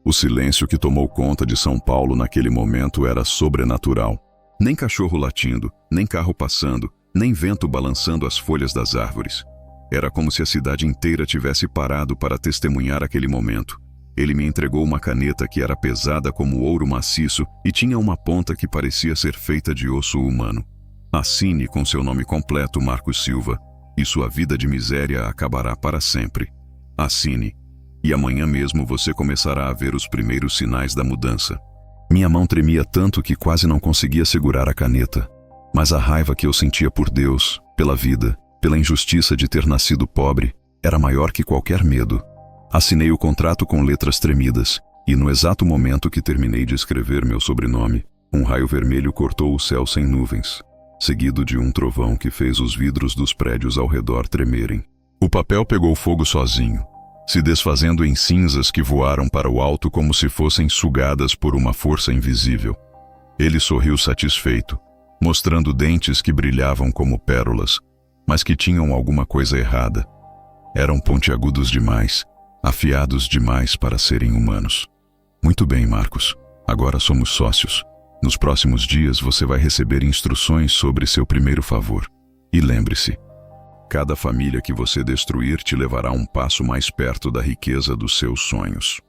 O silêncio que tomou conta de São Paulo naquele momento era sobrenatural. Nem cachorro latindo, nem carro passando, nem vento balançando as folhas das árvores. Era como se a cidade inteira tivesse parado para testemunhar aquele momento. Ele me entregou uma caneta que era pesada como ouro maciço e tinha uma ponta que parecia ser feita de osso humano. Assine com seu nome completo, Marcos Silva, e sua vida de miséria acabará para sempre. Assine, e amanhã mesmo você começará a ver os primeiros sinais da mudança. Minha mão tremia tanto que quase não conseguia segurar a caneta, mas a raiva que eu sentia por Deus, pela vida, pela injustiça de ter nascido pobre, era maior que qualquer medo. Assinei o contrato com letras tremidas, e no exato momento que terminei de escrever meu sobrenome, um raio vermelho cortou o céu sem nuvens, seguido de um trovão que fez os vidros dos prédios ao redor tremerem. O papel pegou fogo sozinho, se desfazendo em cinzas que voaram para o alto como se fossem sugadas por uma força invisível. Ele sorriu satisfeito, mostrando dentes que brilhavam como pérolas, mas que tinham alguma coisa errada. Eram pontiagudos demais, afiados demais para serem humanos. Muito bem, Marcos. Agora somos sócios. Nos próximos dias você vai receber instruções sobre seu primeiro favor. E lembre-se, cada família que você destruir te levará um passo mais perto da riqueza dos seus sonhos.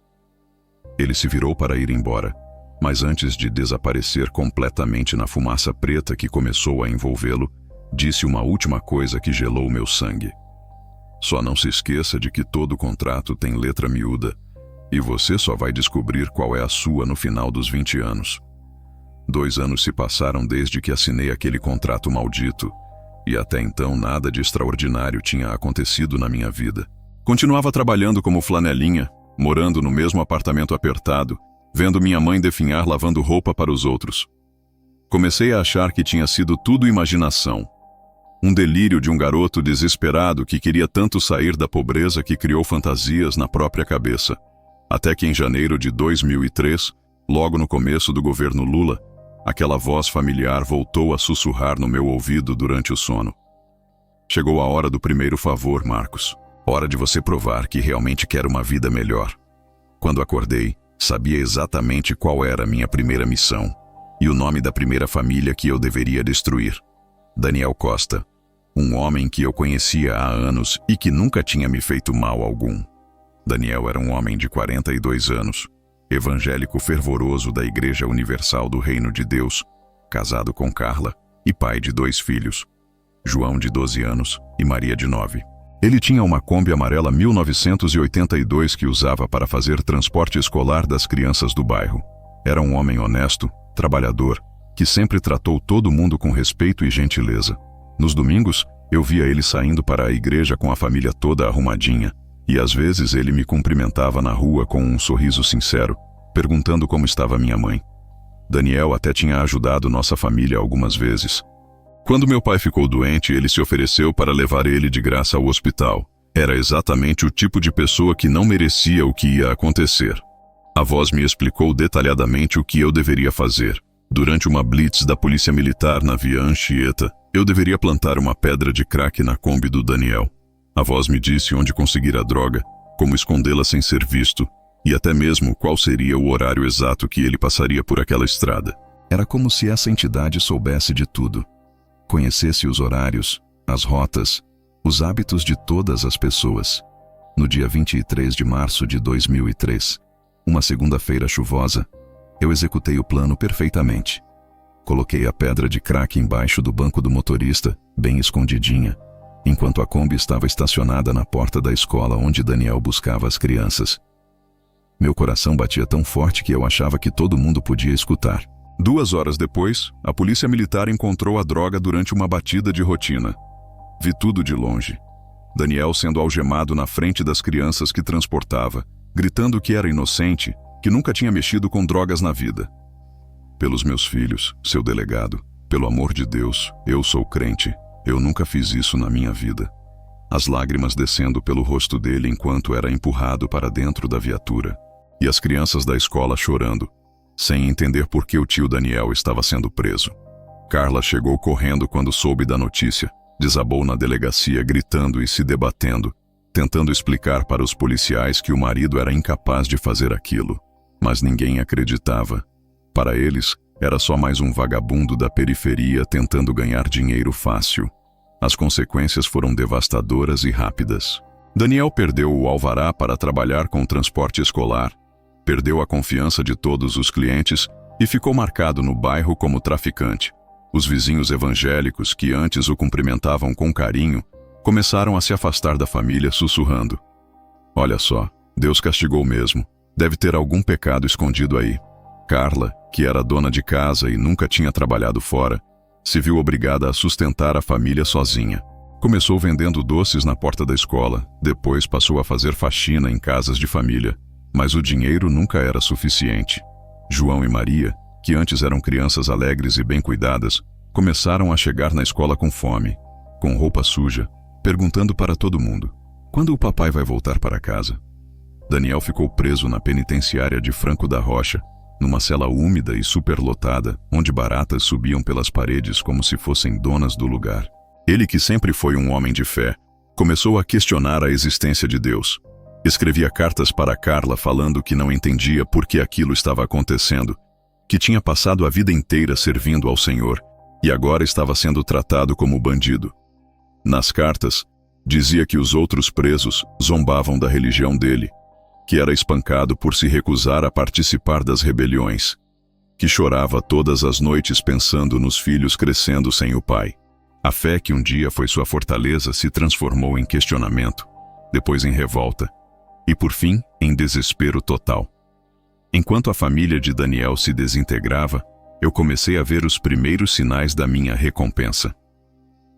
Ele se virou para ir embora, mas antes de desaparecer completamente na fumaça preta que começou a envolvê-lo, disse uma última coisa que gelou meu sangue. Só não se esqueça de que todo contrato tem letra miúda, e você só vai descobrir qual é a sua no final dos 20 anos. 2 anos se passaram desde que assinei aquele contrato maldito, e até então nada de extraordinário tinha acontecido na minha vida. Continuava trabalhando como flanelinha, morando no mesmo apartamento apertado, vendo minha mãe definhar lavando roupa para os outros. Comecei a achar que tinha sido tudo imaginação. Um delírio de um garoto desesperado que queria tanto sair da pobreza que criou fantasias na própria cabeça. Até que em janeiro de 2003, logo no começo do governo Lula, aquela voz familiar voltou a sussurrar no meu ouvido durante o sono. Chegou a hora do primeiro favor, Marcos. Hora de você provar que realmente quer uma vida melhor. Quando acordei, sabia exatamente qual era a minha primeira missão e o nome da primeira família que eu deveria destruir. Daniel Costa. Um homem que eu conhecia há anos e que nunca tinha me feito mal algum. Daniel era um homem de 42 anos, evangélico fervoroso da Igreja Universal do Reino de Deus, casado com Carla e pai de 2 filhos, João de 12 anos e Maria de 9. Ele tinha uma Kombi amarela 1982 que usava para fazer transporte escolar das crianças do bairro. Era um homem honesto, trabalhador, que sempre tratou todo mundo com respeito e gentileza. Nos domingos, eu via ele saindo para a igreja com a família toda arrumadinha, e às vezes ele me cumprimentava na rua com um sorriso sincero, perguntando como estava minha mãe. Daniel até tinha ajudado nossa família algumas vezes. Quando meu pai ficou doente, ele se ofereceu para levar ele de graça ao hospital. Era exatamente o tipo de pessoa que não merecia o que ia acontecer. A voz me explicou detalhadamente o que eu deveria fazer. Durante uma blitz da polícia militar na via Anchieta, eu deveria plantar uma pedra de crack na Kombi do Daniel. A voz me disse onde conseguir a droga, como escondê-la sem ser visto, e até mesmo qual seria o horário exato que ele passaria por aquela estrada. Era como se essa entidade soubesse de tudo. Conhecesse os horários, as rotas, os hábitos de todas as pessoas. No dia 23 de março de 2003, uma segunda-feira chuvosa, eu executei o plano perfeitamente. Coloquei a pedra de crack embaixo do banco do motorista, bem escondidinha, enquanto a Kombi estava estacionada na porta da escola onde Daniel buscava as crianças. Meu coração batia tão forte que eu achava que todo mundo podia escutar. 2 horas depois, a polícia militar encontrou a droga durante uma batida de rotina. Vi tudo de longe. Daniel sendo algemado na frente das crianças que transportava, gritando que era inocente, que nunca tinha mexido com drogas na vida. Pelos meus filhos, seu delegado, pelo amor de Deus, eu sou crente, eu nunca fiz isso na minha vida. As lágrimas descendo pelo rosto dele enquanto era empurrado para dentro da viatura. E as crianças da escola chorando, sem entender por que o tio Daniel estava sendo preso. Carla chegou correndo quando soube da notícia, desabou na delegacia gritando e se debatendo, tentando explicar para os policiais que o marido era incapaz de fazer aquilo. Mas ninguém acreditava. Para eles, era só mais um vagabundo da periferia tentando ganhar dinheiro fácil. As consequências foram devastadoras e rápidas. Daniel perdeu o alvará para trabalhar com transporte escolar, perdeu a confiança de todos os clientes e ficou marcado no bairro como traficante. Os vizinhos evangélicos, que antes o cumprimentavam com carinho, começaram a se afastar da família sussurrando: "Olha só, Deus castigou mesmo. Deve ter algum pecado escondido aí." Carla, que era dona de casa e nunca tinha trabalhado fora, se viu obrigada a sustentar a família sozinha. Começou vendendo doces na porta da escola, depois passou a fazer faxina em casas de família, mas o dinheiro nunca era suficiente. João e Maria, que antes eram crianças alegres e bem cuidadas, começaram a chegar na escola com fome, com roupa suja, perguntando para todo mundo: "Quando o papai vai voltar para casa?" Daniel ficou preso na penitenciária de Franco da Rocha, numa cela úmida e superlotada, onde baratas subiam pelas paredes como se fossem donas do lugar. Ele, que sempre foi um homem de fé, começou a questionar a existência de Deus. Escrevia cartas para Carla falando que não entendia por que aquilo estava acontecendo, que tinha passado a vida inteira servindo ao Senhor e agora estava sendo tratado como bandido. Nas cartas, dizia que os outros presos zombavam da religião dele, que era espancado por se recusar a participar das rebeliões, que chorava todas as noites pensando nos filhos crescendo sem o pai. A fé que um dia foi sua fortaleza se transformou em questionamento, depois em revolta, e por fim, em desespero total. Enquanto a família de Daniel se desintegrava, eu comecei a ver os primeiros sinais da minha recompensa.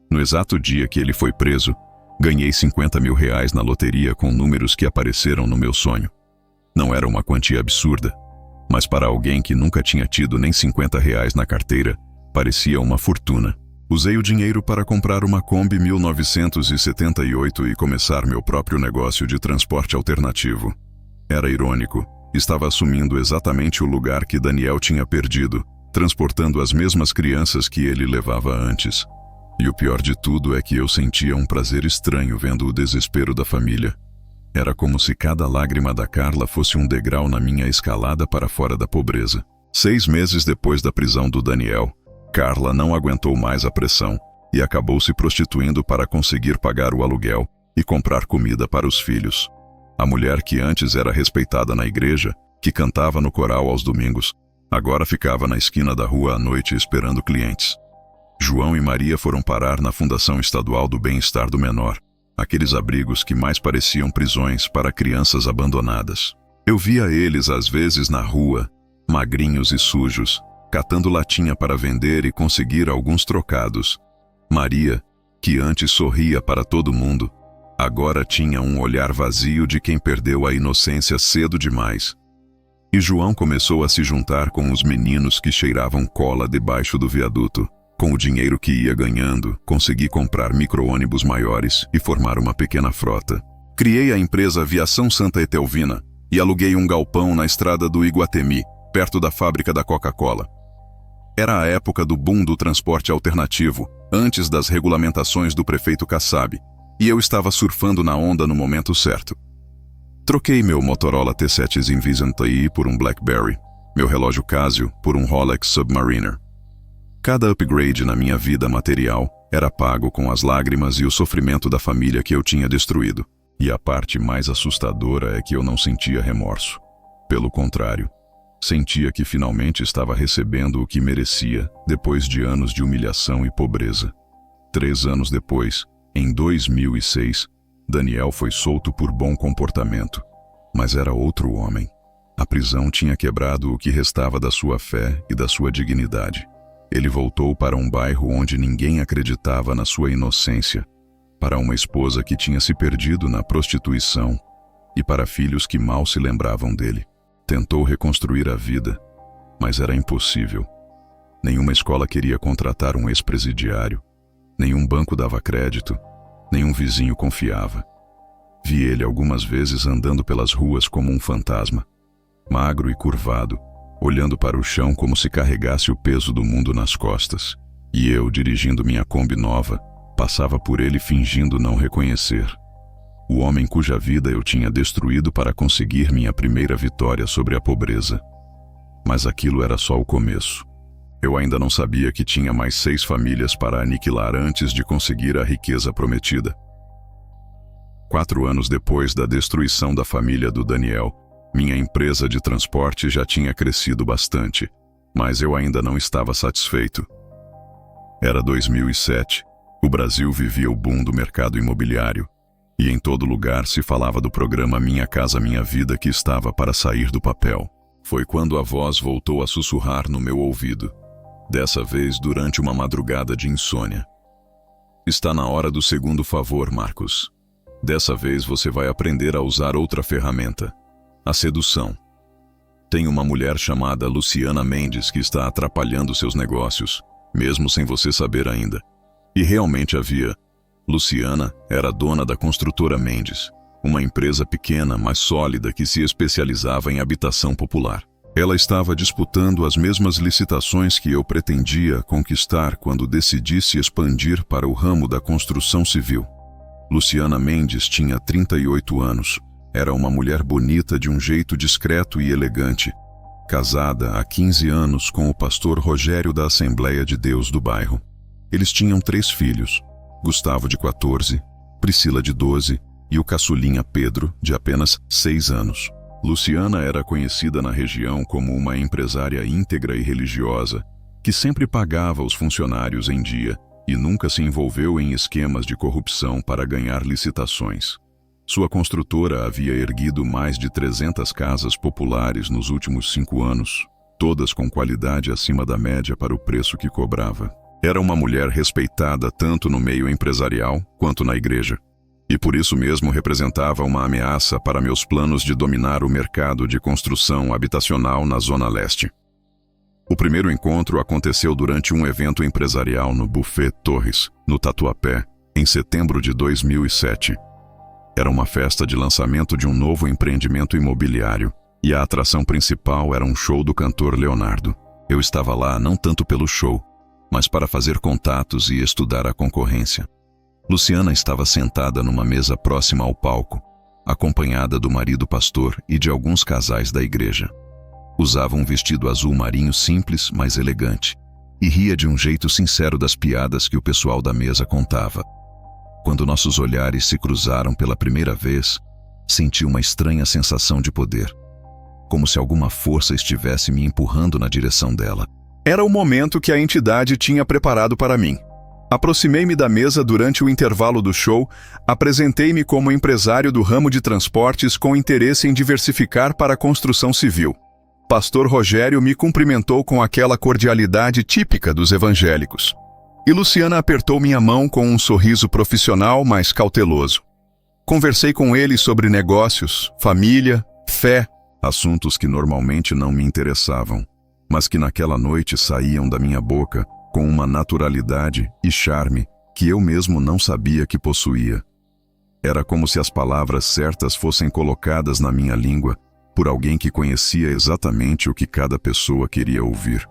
No exato dia que ele foi preso, ganhei R$50 mil na loteria com números que apareceram no meu sonho. Não era uma quantia absurda, mas para alguém que nunca tinha tido nem R$50 na carteira, parecia uma fortuna. Usei o dinheiro para comprar uma Kombi 1978 e começar meu próprio negócio de transporte alternativo. Era irônico, estava assumindo exatamente o lugar que Daniel tinha perdido, transportando as mesmas crianças que ele levava antes. E o pior de tudo é que eu sentia um prazer estranho vendo o desespero da família. Era como se cada lágrima da Carla fosse um degrau na minha escalada para fora da pobreza. 6 meses depois da prisão do Daniel, Carla não aguentou mais a pressão e acabou se prostituindo para conseguir pagar o aluguel e comprar comida para os filhos. A mulher que antes era respeitada na igreja, que cantava no coral aos domingos, agora ficava na esquina da rua à noite esperando clientes. João e Maria foram parar na Fundação Estadual do Bem-Estar do Menor, aqueles abrigos que mais pareciam prisões para crianças abandonadas. Eu via eles às vezes na rua, magrinhos e sujos, catando latinha para vender e conseguir alguns trocados. Maria, que antes sorria para todo mundo, agora tinha um olhar vazio de quem perdeu a inocência cedo demais. E João começou a se juntar com os meninos que cheiravam cola debaixo do viaduto. Com o dinheiro que ia ganhando, consegui comprar micro-ônibus maiores e formar uma pequena frota. Criei a empresa Aviação Santa Etelvina e aluguei um galpão na estrada do Iguatemi, perto da fábrica da Coca-Cola. Era a época do boom do transporte alternativo, antes das regulamentações do prefeito Kassab, e eu estava surfando na onda no momento certo. Troquei meu Motorola T7 Invision TI por um BlackBerry, meu relógio Casio por um Rolex Submariner. Cada upgrade na minha vida material era pago com as lágrimas e o sofrimento da família que eu tinha destruído. E a parte mais assustadora é que eu não sentia remorso. Pelo contrário, sentia que finalmente estava recebendo o que merecia depois de anos de humilhação e pobreza. 3 anos depois, em 2006, Daniel foi solto por bom comportamento, mas era outro homem. A prisão tinha quebrado o que restava da sua fé e da sua dignidade. Ele voltou para um bairro onde ninguém acreditava na sua inocência, para uma esposa que tinha se perdido na prostituição e para filhos que mal se lembravam dele. Tentou reconstruir a vida, mas era impossível. Nenhuma escola queria contratar um ex-presidiário, nenhum banco dava crédito, nenhum vizinho confiava. Vi ele algumas vezes andando pelas ruas como um fantasma, magro e curvado, olhando para o chão como se carregasse o peso do mundo nas costas. E eu, dirigindo minha Kombi nova, passava por ele fingindo não reconhecer. O homem cuja vida eu tinha destruído para conseguir minha primeira vitória sobre a pobreza. Mas aquilo era só o começo. Eu ainda não sabia que tinha mais 6 famílias para aniquilar antes de conseguir a riqueza prometida. 4 anos depois da destruição da família do Daniel, minha empresa de transporte já tinha crescido bastante, mas eu ainda não estava satisfeito. Era 2007. O Brasil vivia o boom do mercado imobiliário, e em todo lugar se falava do programa Minha Casa Minha Vida que estava para sair do papel. Foi quando a voz voltou a sussurrar no meu ouvido, dessa vez durante uma madrugada de insônia. Está na hora do segundo favor, Marcos. Dessa vez você vai aprender a usar outra ferramenta, a sedução. Tem uma mulher chamada Luciana Mendes que está atrapalhando seus negócios, mesmo sem você saber ainda. E realmente havia. Luciana era dona da construtora Mendes, uma empresa pequena, mas sólida que se especializava em habitação popular. Ela estava disputando as mesmas licitações que eu pretendia conquistar quando decidi se expandir para o ramo da construção civil. Luciana Mendes tinha 38 anos, era uma mulher bonita de um jeito discreto e elegante, casada há 15 anos com o pastor Rogério da Assembleia de Deus do bairro. Eles tinham 3 filhos, Gustavo de 14, Priscila de 12 e o caçulinha Pedro, de apenas 6 anos. Luciana era conhecida na região como uma empresária íntegra e religiosa, que sempre pagava os funcionários em dia e nunca se envolveu em esquemas de corrupção para ganhar licitações. Sua construtora havia erguido mais de 300 casas populares nos últimos 5 anos, todas com qualidade acima da média para o preço que cobrava. Era uma mulher respeitada tanto no meio empresarial quanto na igreja, e por isso mesmo representava uma ameaça para meus planos de dominar o mercado de construção habitacional na Zona Leste. O primeiro encontro aconteceu durante um evento empresarial no Buffet Torres, no Tatuapé, em setembro de 2007. Era uma festa de lançamento de um novo empreendimento imobiliário, e a atração principal era um show do cantor Leonardo. Eu estava lá não tanto pelo show, mas para fazer contatos e estudar a concorrência. Luciana estava sentada numa mesa próxima ao palco, acompanhada do marido pastor e de alguns casais da igreja. Usava um vestido azul marinho simples, mas elegante, e ria de um jeito sincero das piadas que o pessoal da mesa contava. Quando nossos olhares se cruzaram pela primeira vez, senti uma estranha sensação de poder, como se alguma força estivesse me empurrando na direção dela. Era o momento que a entidade tinha preparado para mim. Aproximei-me da mesa durante o intervalo do show, apresentei-me como empresário do ramo de transportes com interesse em diversificar para a construção civil. Pastor Rogério me cumprimentou com aquela cordialidade típica dos evangélicos. E Luciana apertou minha mão com um sorriso profissional, mas cauteloso. Conversei com ele sobre negócios, família, fé, assuntos que normalmente não me interessavam, mas que naquela noite saíam da minha boca com uma naturalidade e charme que eu mesmo não sabia que possuía. Era como se as palavras certas fossem colocadas na minha língua por alguém que conhecia exatamente o que cada pessoa queria ouvir.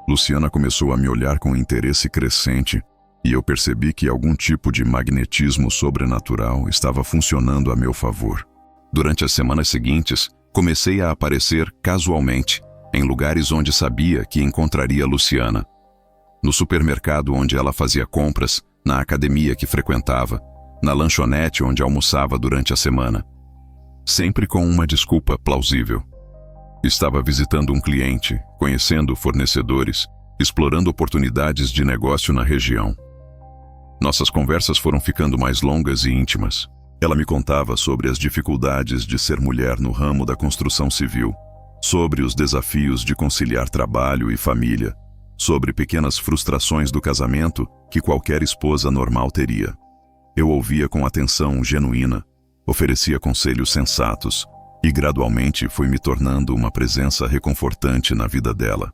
Luciana começou a me olhar com interesse crescente e eu percebi que algum tipo de magnetismo sobrenatural estava funcionando a meu favor. Durante as semanas seguintes, comecei a aparecer casualmente em lugares onde sabia que encontraria Luciana. No supermercado onde ela fazia compras, na academia que frequentava, na lanchonete onde almoçava durante a semana. Sempre com uma desculpa plausível. Estava visitando um cliente, conhecendo fornecedores, explorando oportunidades de negócio na região. Nossas conversas foram ficando mais longas e íntimas. Ela me contava sobre as dificuldades de ser mulher no ramo da construção civil, sobre os desafios de conciliar trabalho e família, sobre pequenas frustrações do casamento que qualquer esposa normal teria. Eu ouvia com atenção genuína, oferecia conselhos sensatos e gradualmente fui me tornando uma presença reconfortante na vida dela.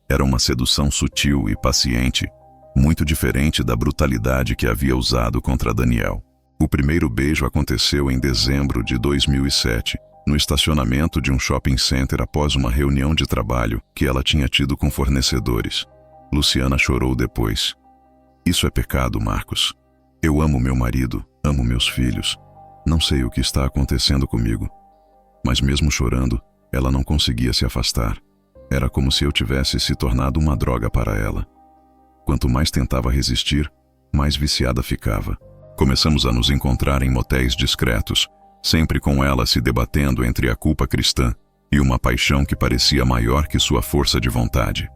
Era uma sedução sutil e paciente, muito diferente da brutalidade que havia usado contra Daniel. O primeiro beijo aconteceu em dezembro de 2007, no estacionamento de um shopping center após uma reunião de trabalho que ela tinha tido com fornecedores. Luciana chorou depois. Isso é pecado, Marcos. Eu amo meu marido, amo meus filhos. Não sei o que está acontecendo comigo. Mas mesmo chorando, ela não conseguia se afastar. Era como se eu tivesse se tornado uma droga para ela. Quanto mais tentava resistir, mais viciada ficava. Começamos a nos encontrar em motéis discretos, sempre com ela se debatendo entre a culpa cristã e uma paixão que parecia maior que sua força de vontade.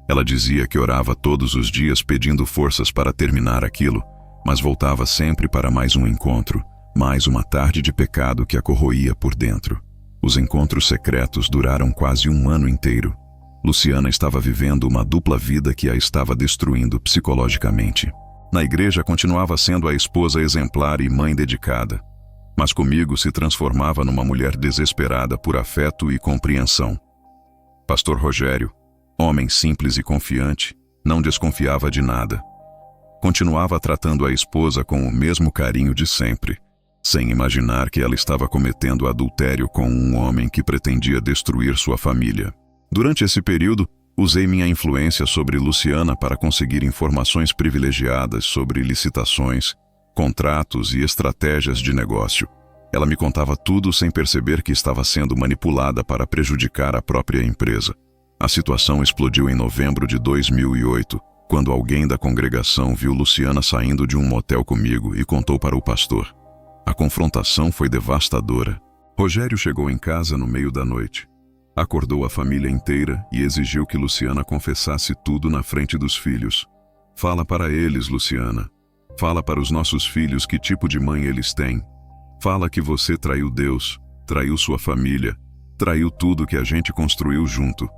Ela dizia que orava todos os dias pedindo forças para terminar aquilo, mas voltava sempre para mais um encontro, mais uma tarde de pecado que a corroía por dentro. Os encontros secretos duraram quase um ano inteiro. Luciana estava vivendo uma dupla vida que a estava destruindo psicologicamente. Na igreja continuava sendo a esposa exemplar e mãe dedicada, mas comigo se transformava numa mulher desesperada por afeto e compreensão. Pastor Rogério, homem simples e confiante, não desconfiava de nada. Continuava tratando a esposa com o mesmo carinho de sempre, sem imaginar que ela estava cometendo adultério com um homem que pretendia destruir sua família. Durante esse período, usei minha influência sobre Luciana para conseguir informações privilegiadas sobre licitações, contratos e estratégias de negócio. Ela me contava tudo sem perceber que estava sendo manipulada para prejudicar a própria empresa. A situação explodiu em novembro de 2008, quando alguém da congregação viu Luciana saindo de um motel comigo e contou para o pastor. A confrontação foi devastadora. Rogério chegou em casa no meio da noite. Acordou a família inteira e exigiu que Luciana confessasse tudo na frente dos filhos. Fala para eles, Luciana. Fala para os nossos filhos que tipo de mãe eles têm. Fala que você traiu Deus, traiu sua família, traiu tudo que a gente construiu junto.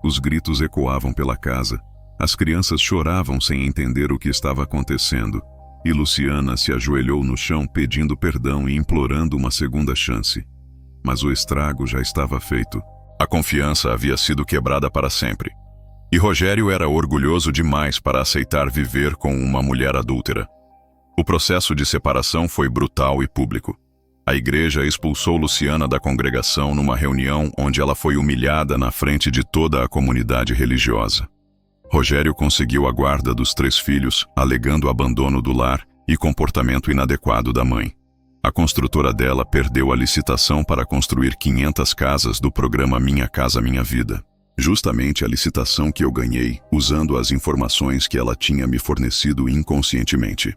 Os gritos ecoavam pela casa. As crianças choravam sem entender o que estava acontecendo. E Luciana se ajoelhou no chão pedindo perdão e implorando uma segunda chance. Mas o estrago já estava feito. A confiança havia sido quebrada para sempre. E Rogério era orgulhoso demais para aceitar viver com uma mulher adúltera. O processo de separação foi brutal e público. A igreja expulsou Luciana da congregação numa reunião onde ela foi humilhada na frente de toda a comunidade religiosa. Rogério conseguiu a guarda dos 3 filhos, alegando abandono do lar e comportamento inadequado da mãe. A construtora dela perdeu a licitação para construir 500 casas do programa Minha Casa Minha Vida. Justamente a licitação que eu ganhei, usando as informações que ela tinha me fornecido inconscientemente.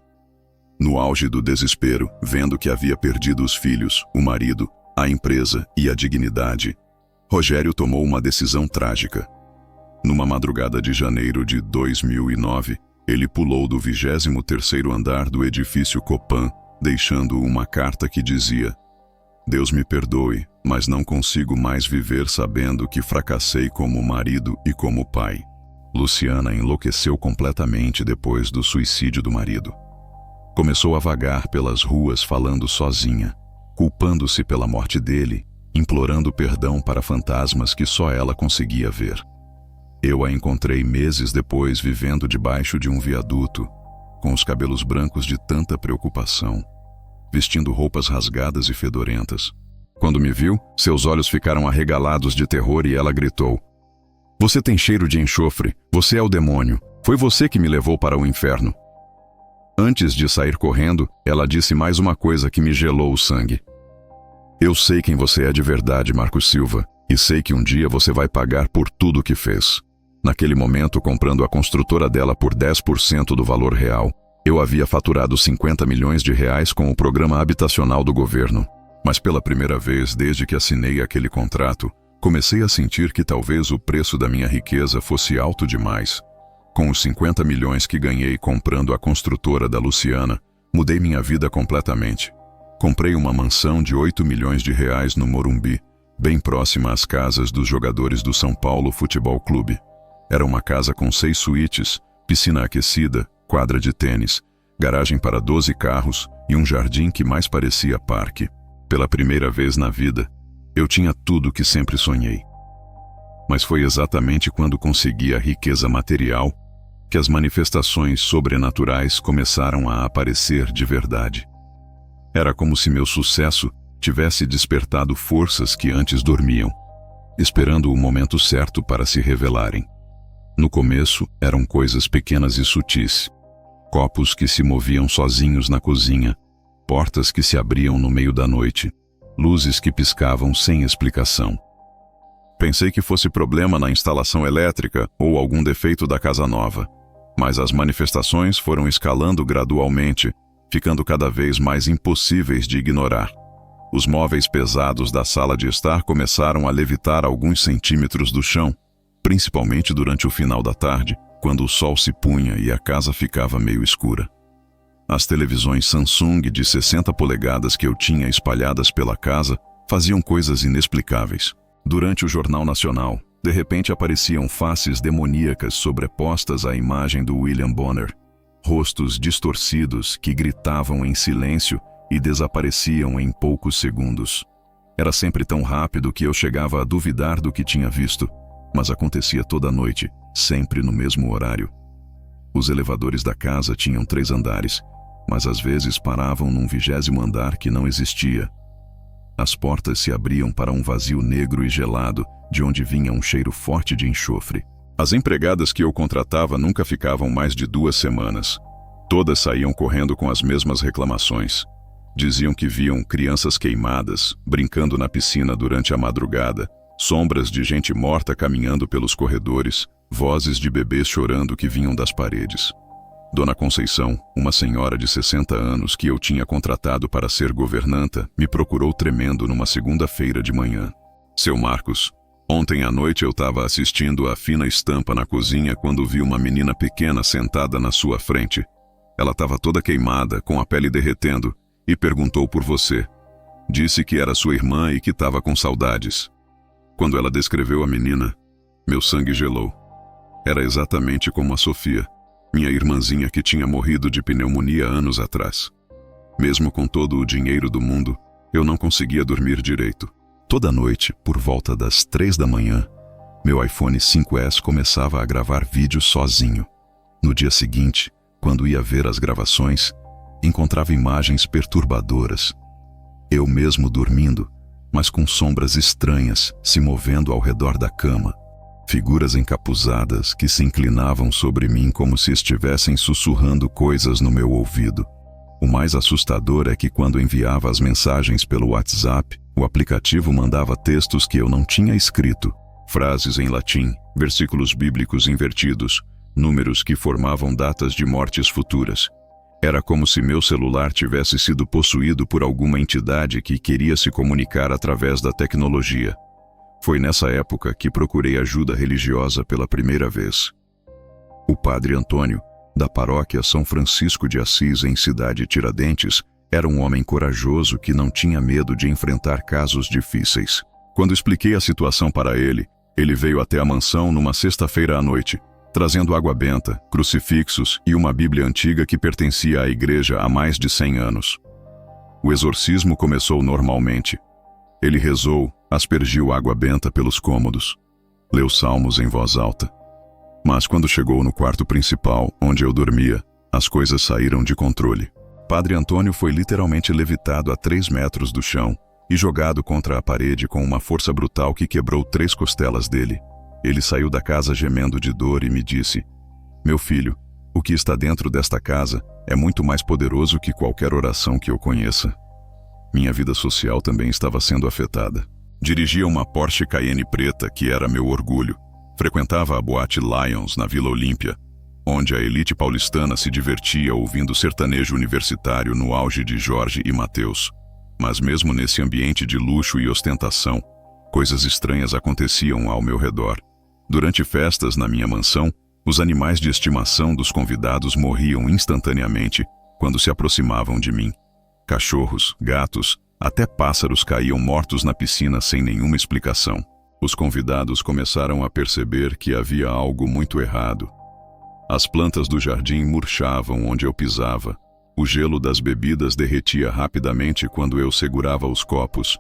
No auge do desespero, vendo que havia perdido os filhos, o marido, a empresa e a dignidade, Rogério tomou uma decisão trágica. Numa madrugada de janeiro de 2009, ele pulou do 23º andar do edifício Copan, deixando uma carta que dizia: Deus me perdoe, mas não consigo mais viver sabendo que fracassei como marido e como pai. Luciana enlouqueceu completamente depois do suicídio do marido. Começou a vagar pelas ruas falando sozinha, culpando-se pela morte dele, implorando perdão para fantasmas que só ela conseguia ver. Eu a encontrei meses depois vivendo debaixo de um viaduto, com os cabelos brancos de tanta preocupação, vestindo roupas rasgadas e fedorentas. Quando me viu, seus olhos ficaram arregalados de terror e ela gritou: Você tem cheiro de enxofre, você é o demônio, foi você que me levou para o inferno. Antes de sair correndo, ela disse mais uma coisa que me gelou o sangue. Eu sei quem você é de verdade, Marcos Silva, e sei que um dia você vai pagar por tudo o que fez. Naquele momento, comprando a construtora dela por 10% do valor real, eu havia faturado 50 milhões de reais com o programa habitacional do governo. Mas pela primeira vez desde que assinei aquele contrato, comecei a sentir que talvez o preço da minha riqueza fosse alto demais. Com os 50 milhões que ganhei comprando a construtora da Luciana, mudei minha vida completamente. Comprei uma mansão de 8 milhões de reais no Morumbi, bem próxima às casas dos jogadores do São Paulo Futebol Clube. Era uma casa com 6 suítes, piscina aquecida, quadra de tênis, garagem para 12 carros e um jardim que mais parecia parque. Pela primeira vez na vida, eu tinha tudo o que sempre sonhei. Mas foi exatamente quando consegui a riqueza material que as manifestações sobrenaturais começaram a aparecer de verdade. Era como se meu sucesso tivesse despertado forças que antes dormiam, esperando o momento certo para se revelarem. No começo, eram coisas pequenas e sutis. Copos que se moviam sozinhos na cozinha, portas que se abriam no meio da noite, luzes que piscavam sem explicação. Pensei que fosse problema na instalação elétrica ou algum defeito da casa nova, mas as manifestações foram escalando gradualmente, ficando cada vez mais impossíveis de ignorar. Os móveis pesados da sala de estar começaram a levitar alguns centímetros do chão, principalmente durante o final da tarde, quando o sol se punha e a casa ficava meio escura. As televisões Samsung de 60 polegadas que eu tinha espalhadas pela casa faziam coisas inexplicáveis. Durante o Jornal Nacional, de repente apareciam faces demoníacas sobrepostas à imagem do William Bonner. Rostos distorcidos que gritavam em silêncio e desapareciam em poucos segundos. Era sempre tão rápido que eu chegava a duvidar do que tinha visto, mas acontecia toda noite, sempre no mesmo horário. Os elevadores da casa tinham 3 andares, mas às vezes paravam num 20º andar que não existia. As portas se abriam para um vazio negro e gelado, de onde vinha um cheiro forte de enxofre. As empregadas que eu contratava nunca ficavam mais de 2 semanas. Todas saíam correndo com as mesmas reclamações. Diziam que viam crianças queimadas, brincando na piscina durante a madrugada, sombras de gente morta caminhando pelos corredores, vozes de bebês chorando que vinham das paredes. Dona Conceição, uma senhora de 60 anos que eu tinha contratado para ser governanta, me procurou tremendo numa segunda-feira de manhã. Seu Marcos, ontem à noite eu estava assistindo a Fina Estampa na cozinha quando vi uma menina pequena sentada na sua frente. Ela estava toda queimada, com a pele derretendo, e perguntou por você. Disse que era sua irmã e que estava com saudades. Quando ela descreveu a menina, meu sangue gelou. Era exatamente como a Sofia, minha irmãzinha que tinha morrido de pneumonia anos atrás. Mesmo com todo o dinheiro do mundo, eu não conseguia dormir direito. Toda noite, por volta das 3 da manhã, meu iPhone 5S começava a gravar vídeos sozinho. No dia seguinte, quando ia ver as gravações, encontrava imagens perturbadoras. Eu mesmo dormindo, mas com sombras estranhas se movendo ao redor da cama. Figuras encapuzadas que se inclinavam sobre mim como se estivessem sussurrando coisas no meu ouvido. O mais assustador é que quando enviava as mensagens pelo WhatsApp, o aplicativo mandava textos que eu não tinha escrito, frases em latim, versículos bíblicos invertidos, números que formavam datas de mortes futuras. Era como se meu celular tivesse sido possuído por alguma entidade que queria se comunicar através da tecnologia. Foi nessa época que procurei ajuda religiosa pela primeira vez. O padre Antônio, da paróquia São Francisco de Assis em Cidade Tiradentes, era um homem corajoso que não tinha medo de enfrentar casos difíceis. Quando expliquei a situação para ele, ele veio até a mansão numa sexta-feira à noite, trazendo água benta, crucifixos e uma Bíblia antiga que pertencia à igreja há mais de 100 anos. O exorcismo começou normalmente. Ele rezou, aspergiu água benta pelos cômodos, leu salmos em voz alta. Mas quando chegou no quarto principal, onde eu dormia, as coisas saíram de controle. Padre Antônio foi literalmente levitado a 3 metros do chão e jogado contra a parede com uma força brutal que quebrou 3 costelas dele. Ele saiu da casa gemendo de dor e me disse: "Meu filho, o que está dentro desta casa é muito mais poderoso que qualquer oração que eu conheça." Minha vida social também estava sendo afetada. Dirigia uma Porsche Cayenne preta que era meu orgulho. Frequentava a boate Lions na Vila Olímpia, onde a elite paulistana se divertia ouvindo sertanejo universitário no auge de Jorge e Mateus. Mas mesmo nesse ambiente de luxo e ostentação, coisas estranhas aconteciam ao meu redor. Durante festas na minha mansão, os animais de estimação dos convidados morriam instantaneamente quando se aproximavam de mim. Cachorros, gatos, até pássaros caíam mortos na piscina sem nenhuma explicação. Os convidados começaram a perceber que havia algo muito errado. As plantas do jardim murchavam onde eu pisava. O gelo das bebidas derretia rapidamente quando eu segurava os copos,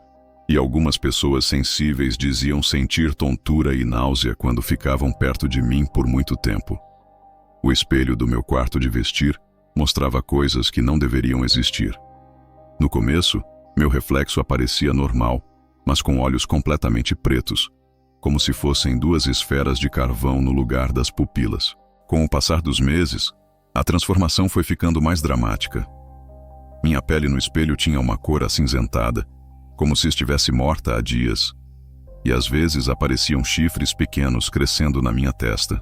e algumas pessoas sensíveis diziam sentir tontura e náusea quando ficavam perto de mim por muito tempo. O espelho do meu quarto de vestir mostrava coisas que não deveriam existir. No começo, meu reflexo aparecia normal, mas com olhos completamente pretos, como se fossem duas esferas de carvão no lugar das pupilas. Com o passar dos meses, a transformação foi ficando mais dramática. Minha pele no espelho tinha uma cor acinzentada, como se estivesse morta há dias, e às vezes apareciam chifres pequenos crescendo na minha testa.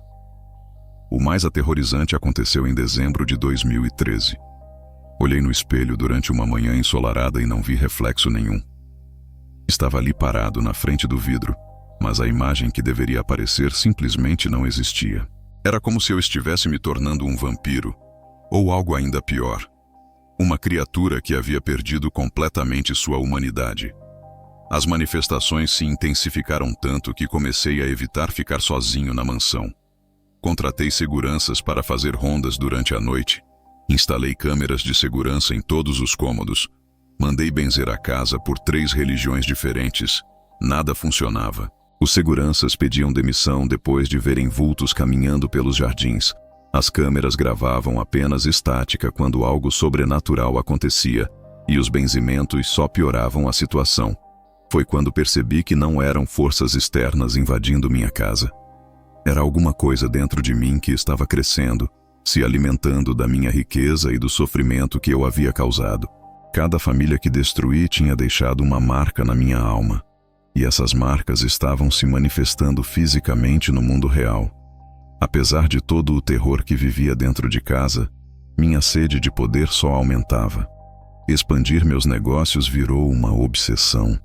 O mais aterrorizante aconteceu em dezembro de 2013. Olhei no espelho durante uma manhã ensolarada e não vi reflexo nenhum. Estava ali parado na frente do vidro, mas a imagem que deveria aparecer simplesmente não existia. Era como se eu estivesse me tornando um vampiro, ou algo ainda pior, uma criatura que havia perdido completamente sua humanidade. As manifestações se intensificaram tanto que comecei a evitar ficar sozinho na mansão. Contratei seguranças para fazer rondas durante a noite. Instalei câmeras de segurança em todos os cômodos. Mandei benzer a casa por 3 religiões diferentes. Nada funcionava. Os seguranças pediam demissão depois de verem vultos caminhando pelos jardins. As câmeras gravavam apenas estática quando algo sobrenatural acontecia, e os benzimentos só pioravam a situação. Foi quando percebi que não eram forças externas invadindo minha casa. Era alguma coisa dentro de mim que estava crescendo, se alimentando da minha riqueza e do sofrimento que eu havia causado. Cada família que destruí tinha deixado uma marca na minha alma. E essas marcas estavam se manifestando fisicamente no mundo real. Apesar de todo o terror que vivia dentro de casa, minha sede de poder só aumentava. Expandir meus negócios virou uma obsessão.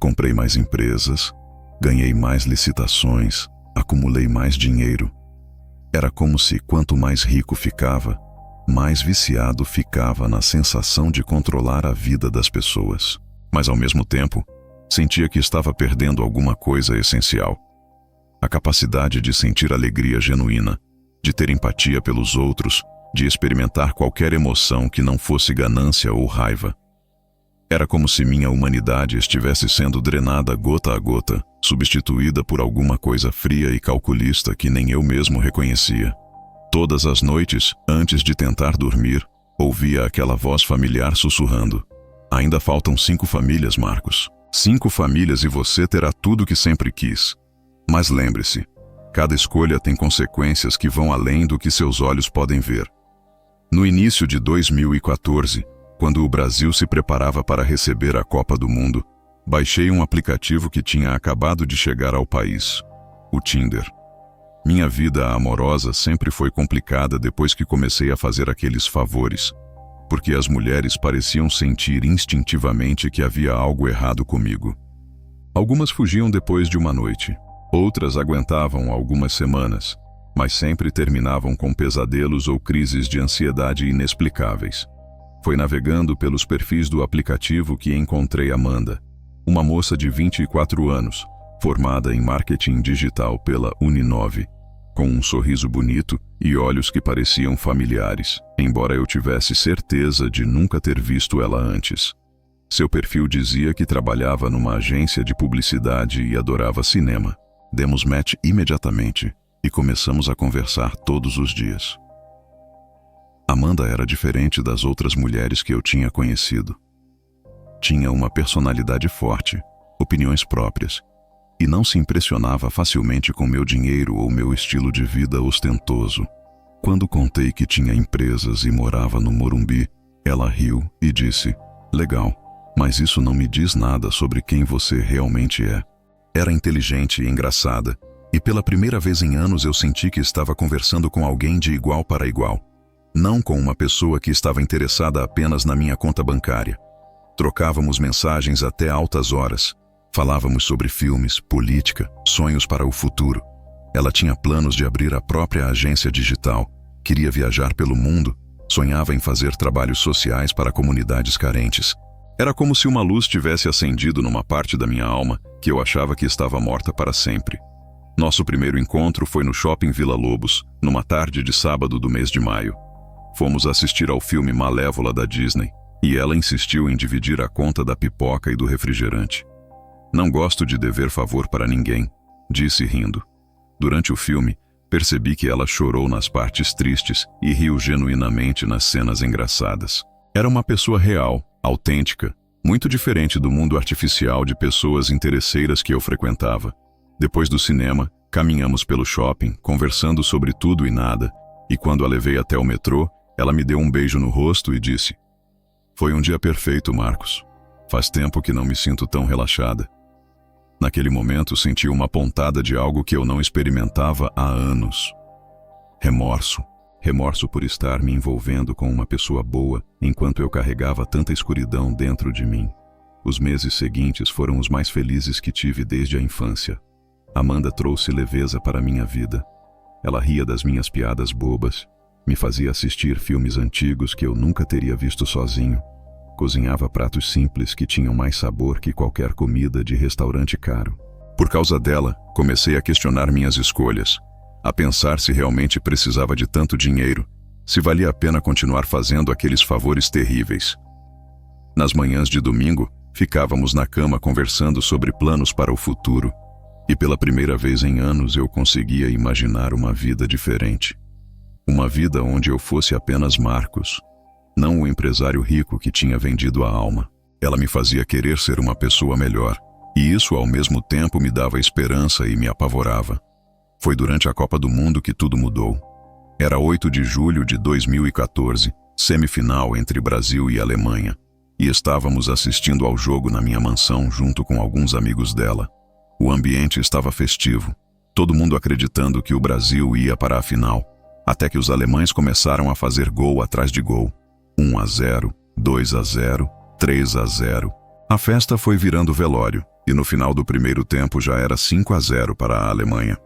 Comprei mais empresas, ganhei mais licitações, acumulei mais dinheiro. Era como se quanto mais rico ficava, mais viciado ficava na sensação de controlar a vida das pessoas. Mas ao mesmo tempo, sentia que estava perdendo alguma coisa essencial. A capacidade de sentir alegria genuína, de ter empatia pelos outros, de experimentar qualquer emoção que não fosse ganância ou raiva. Era como se minha humanidade estivesse sendo drenada gota a gota, substituída por alguma coisa fria e calculista que nem eu mesmo reconhecia. Todas as noites, antes de tentar dormir, ouvia aquela voz familiar sussurrando: "Ainda faltam 5 famílias, Marcos. 5 famílias e você terá tudo que sempre quis. Mas lembre-se, cada escolha tem consequências que vão além do que seus olhos podem ver." No início de 2014, quando o Brasil se preparava para receber a Copa do Mundo, baixei um aplicativo que tinha acabado de chegar ao país: o Tinder. Minha vida amorosa sempre foi complicada depois que comecei a fazer aqueles favores, porque as mulheres pareciam sentir instintivamente que havia algo errado comigo. Algumas fugiam depois de uma noite, outras aguentavam algumas semanas, mas sempre terminavam com pesadelos ou crises de ansiedade inexplicáveis. Foi navegando pelos perfis do aplicativo que encontrei Amanda, uma moça de 24 anos, formada em marketing digital pela Uninove, com um sorriso bonito e olhos que pareciam familiares, embora eu tivesse certeza de nunca ter visto ela antes. Seu perfil dizia que trabalhava numa agência de publicidade e adorava cinema. Demos match imediatamente e começamos a conversar todos os dias. Amanda era diferente das outras mulheres que eu tinha conhecido. Tinha uma personalidade forte, opiniões próprias, e não se impressionava facilmente com meu dinheiro ou meu estilo de vida ostentoso. Quando contei que tinha empresas e morava no Morumbi, ela riu e disse: "Legal, Mas isso não me diz nada sobre quem você realmente é. Era inteligente e engraçada, e pela primeira vez em anos eu senti que estava conversando com alguém de igual para igual. Não com uma pessoa que estava interessada apenas na minha conta bancária. Trocávamos mensagens até altas horas. Falávamos sobre filmes, política, sonhos para o futuro. Ela tinha planos de abrir a própria agência digital, queria viajar pelo mundo, sonhava em fazer trabalhos sociais para comunidades carentes. Era como se uma luz tivesse acendido numa parte da minha alma que eu achava que estava morta para sempre. Nosso primeiro encontro foi no Shopping Vila Lobos, numa tarde de sábado do mês de maio. Fomos assistir ao filme Malévola da Disney, e ela insistiu em dividir a conta da pipoca e do refrigerante. Não gosto de dever favor para ninguém, disse rindo. Durante o filme, percebi que ela chorou nas partes tristes e riu genuinamente nas cenas engraçadas. Era uma pessoa real, autêntica, muito diferente do mundo artificial de pessoas interesseiras que eu frequentava. Depois do cinema, caminhamos pelo shopping, conversando sobre tudo e nada, e quando a levei até o metrô, ela me deu um beijo no rosto e disse: "Foi um dia perfeito, Marcos. Faz tempo que não me sinto tão relaxada." Naquele momento senti uma pontada de algo que eu não experimentava há anos. Remorso. Remorso por estar me envolvendo com uma pessoa boa enquanto eu carregava tanta escuridão dentro de mim. Os meses seguintes foram os mais felizes que tive desde a infância. Amanda trouxe leveza para minha vida. Ela ria das minhas piadas bobas, me fazia assistir filmes antigos que eu nunca teria visto sozinho. Cozinhava pratos simples que tinham mais sabor que qualquer comida de restaurante caro. Por causa dela, comecei a questionar minhas escolhas, a pensar se realmente precisava de tanto dinheiro, se valia a pena continuar fazendo aqueles favores terríveis. Nas manhãs de domingo, ficávamos na cama conversando sobre planos para o futuro, e pela primeira vez em anos eu conseguia imaginar uma vida diferente. Uma vida onde eu fosse apenas Marcos, não o empresário rico que tinha vendido a alma. Ela me fazia querer ser uma pessoa melhor, e isso ao mesmo tempo me dava esperança e me apavorava. Foi durante a Copa do Mundo que tudo mudou. Era 8 de julho de 2014, semifinal entre Brasil e Alemanha, e estávamos assistindo ao jogo na minha mansão junto com alguns amigos dela. O ambiente estava festivo, todo mundo acreditando que o Brasil ia para a final, até que os alemães começaram a fazer gol atrás de gol. 1-0, 2-0, 3-0. A festa foi virando velório, e no final do primeiro tempo já era 5-0 para a Alemanha.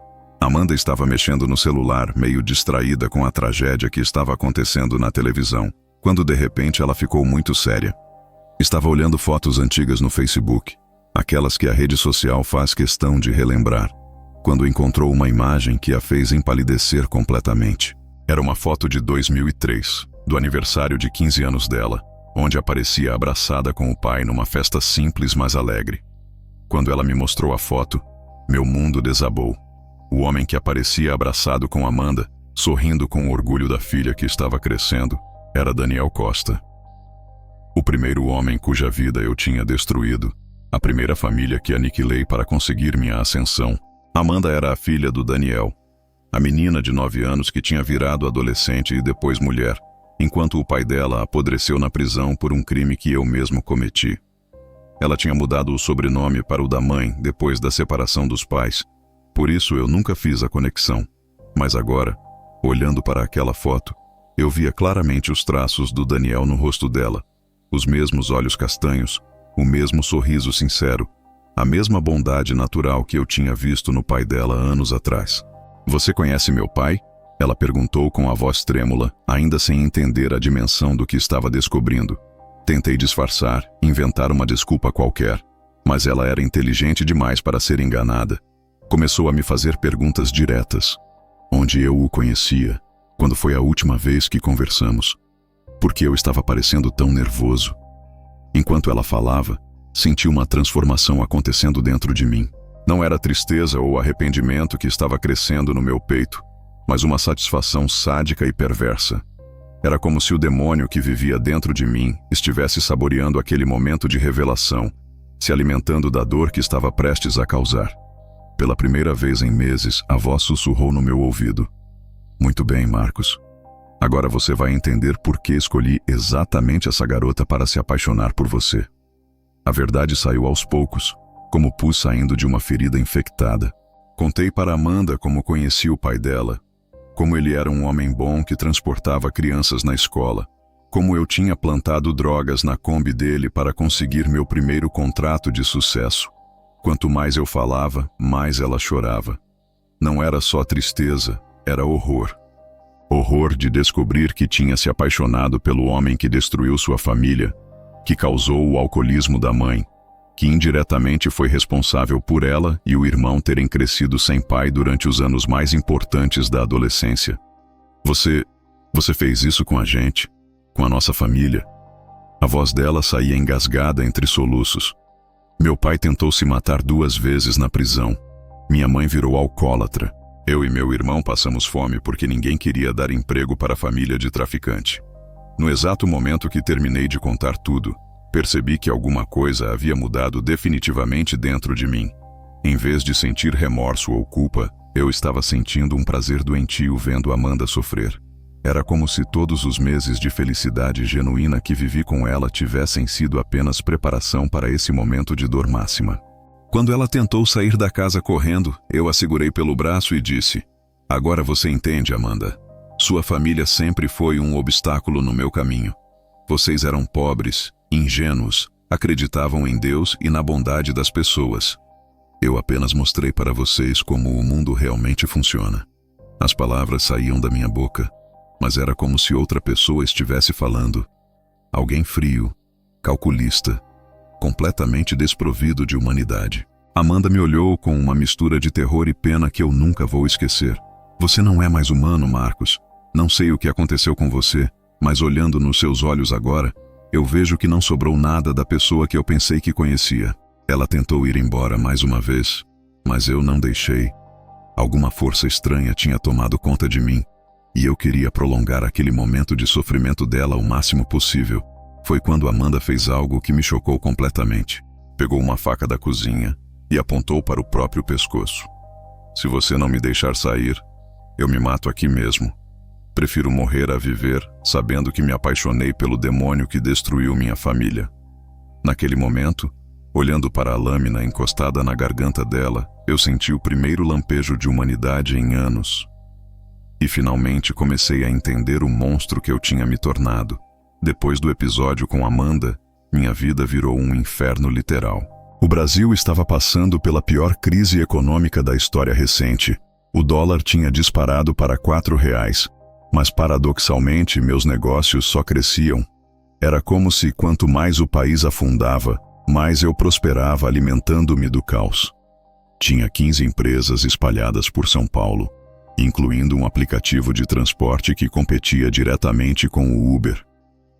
Amanda estava mexendo no celular, meio distraída com a tragédia que estava acontecendo na televisão, quando de repente ela ficou muito séria. Estava olhando fotos antigas no Facebook, aquelas que a rede social faz questão de relembrar, quando encontrou uma imagem que a fez empalidecer completamente. Era uma foto de 2003, do aniversário de 15 anos dela, onde aparecia abraçada com o pai numa festa simples mas alegre. Quando ela me mostrou a foto, meu mundo desabou. O homem que aparecia abraçado com Amanda, sorrindo com o orgulho da filha que estava crescendo, era Daniel Costa. O primeiro homem cuja vida eu tinha destruído, a primeira família que aniquilei para conseguir minha ascensão. Amanda era a filha do Daniel, a menina de 9 anos que tinha virado adolescente e depois mulher, enquanto o pai dela apodreceu na prisão por um crime que eu mesmo cometi. Ela tinha mudado o sobrenome para o da mãe depois da separação dos pais, por isso eu nunca fiz a conexão. Mas agora, olhando para aquela foto, eu via claramente os traços do Daniel no rosto dela, os mesmos olhos castanhos, o mesmo sorriso sincero, a mesma bondade natural que eu tinha visto no pai dela anos atrás. "Você conhece meu pai?" Ela perguntou com a voz trêmula, ainda sem entender a dimensão do que estava descobrindo. Tentei disfarçar, inventar uma desculpa qualquer, mas ela era inteligente demais para ser enganada. Começou a me fazer perguntas diretas. Onde eu o conhecia? Quando foi a última vez que conversamos? Por que eu estava parecendo tão nervoso? Enquanto ela falava, senti uma transformação acontecendo dentro de mim. Não era tristeza ou arrependimento que estava crescendo no meu peito, mas uma satisfação sádica e perversa. Era como se o demônio que vivia dentro de mim estivesse saboreando aquele momento de revelação, se alimentando da dor que estava prestes a causar. Pela primeira vez em meses, a voz sussurrou no meu ouvido. "Muito bem, Marcos. Agora você vai entender por que escolhi exatamente essa garota para se apaixonar por você." A verdade saiu aos poucos, como pus saindo de uma ferida infectada. Contei para Amanda como conheci o pai dela, como ele era um homem bom que transportava crianças na escola, como eu tinha plantado drogas na Kombi dele para conseguir meu primeiro contrato de sucesso. Quanto mais eu falava, mais ela chorava. Não era só tristeza, era horror. Horror de descobrir que tinha se apaixonado pelo homem que destruiu sua família, que causou o alcoolismo da mãe, que indiretamente foi responsável por ela e o irmão terem crescido sem pai durante os anos mais importantes da adolescência. Você fez isso com a gente, com a nossa família. A voz dela saía engasgada entre soluços. Meu pai tentou se matar 2 vezes na prisão. Minha mãe virou alcoólatra. Eu e meu irmão passamos fome porque ninguém queria dar emprego para a família de traficante. No exato momento que terminei de contar tudo, percebi que alguma coisa havia mudado definitivamente dentro de mim. Em vez de sentir remorso ou culpa, eu estava sentindo um prazer doentio vendo Amanda sofrer. Era como se todos os meses de felicidade genuína que vivi com ela tivessem sido apenas preparação para esse momento de dor máxima. Quando ela tentou sair da casa correndo, eu a segurei pelo braço e disse: "Agora você entende, Amanda. Sua família sempre foi um obstáculo no meu caminho. Vocês eram pobres, ingênuos, acreditavam em Deus e na bondade das pessoas. Eu apenas mostrei para vocês como o mundo realmente funciona." As palavras saíam da minha boca, mas era como se outra pessoa estivesse falando. Alguém frio, calculista, completamente desprovido de humanidade. Amanda me olhou com uma mistura de terror e pena que eu nunca vou esquecer. "Você não é mais humano, Marcos. Não sei o que aconteceu com você, mas olhando nos seus olhos agora, eu vejo que não sobrou nada da pessoa que eu pensei que conhecia." Ela tentou ir embora mais uma vez, mas eu não deixei. Alguma força estranha tinha tomado conta de mim, e eu queria prolongar aquele momento de sofrimento dela o máximo possível. Foi quando Amanda fez algo que me chocou completamente. Pegou uma faca da cozinha e apontou para o próprio pescoço. "Se você não me deixar sair, eu me mato aqui mesmo. Prefiro morrer a viver, sabendo que me apaixonei pelo demônio que destruiu minha família." Naquele momento, olhando para a lâmina encostada na garganta dela, eu senti o primeiro lampejo de humanidade em anos. E finalmente comecei a entender o monstro que eu tinha me tornado. Depois do episódio com Amanda, minha vida virou um inferno literal. O Brasil estava passando pela pior crise econômica da história recente. O dólar tinha disparado para R$4, mas paradoxalmente meus negócios só cresciam. Era como se quanto mais o país afundava, mais eu prosperava alimentando-me do caos. Tinha 15 empresas espalhadas por São Paulo, incluindo um aplicativo de transporte que competia diretamente com o Uber.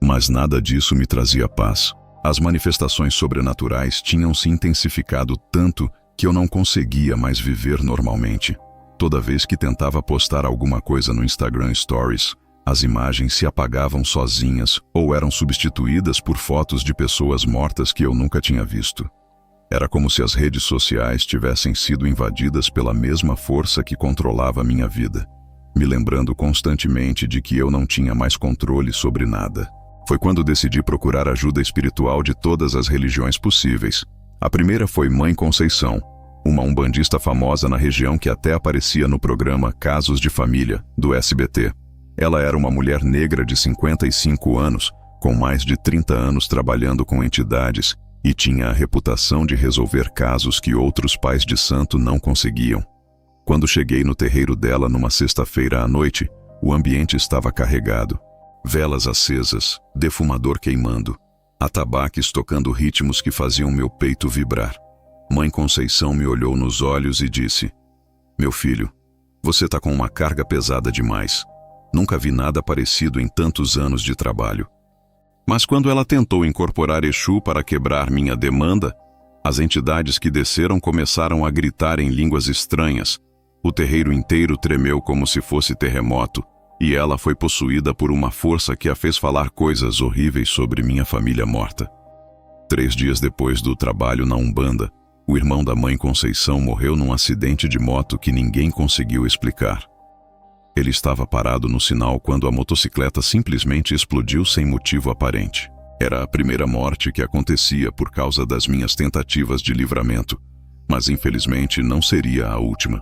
Mas nada disso me trazia paz. As manifestações sobrenaturais tinham se intensificado tanto que eu não conseguia mais viver normalmente. Toda vez que tentava postar alguma coisa no Instagram Stories, as imagens se apagavam sozinhas ou eram substituídas por fotos de pessoas mortas que eu nunca tinha visto. Era como se as redes sociais tivessem sido invadidas pela mesma força que controlava minha vida, me lembrando constantemente de que eu não tinha mais controle sobre nada. Foi quando decidi procurar ajuda espiritual de todas as religiões possíveis. A primeira foi Mãe Conceição, uma umbandista famosa na região que até aparecia no programa Casos de Família, do SBT. Ela era uma mulher negra de 55 anos, com mais de 30 anos trabalhando com entidades, e tinha a reputação de resolver casos que outros pais de santo não conseguiam. Quando cheguei no terreiro dela numa sexta-feira à noite, o ambiente estava carregado. Velas acesas, defumador queimando, atabaques tocando ritmos que faziam meu peito vibrar. Mãe Conceição me olhou nos olhos e disse: "Meu filho, você tá com uma carga pesada demais. Nunca vi nada parecido em tantos anos de trabalho." Mas quando ela tentou incorporar Exu para quebrar minha demanda, as entidades que desceram começaram a gritar em línguas estranhas. O terreiro inteiro tremeu como se fosse terremoto, e ela foi possuída por uma força que a fez falar coisas horríveis sobre minha família morta. 3 dias depois do trabalho na Umbanda, o irmão da Mãe Conceição morreu num acidente de moto que ninguém conseguiu explicar. Ele estava parado no sinal quando a motocicleta simplesmente explodiu sem motivo aparente. Era a primeira morte que acontecia por causa das minhas tentativas de livramento, mas infelizmente não seria a última.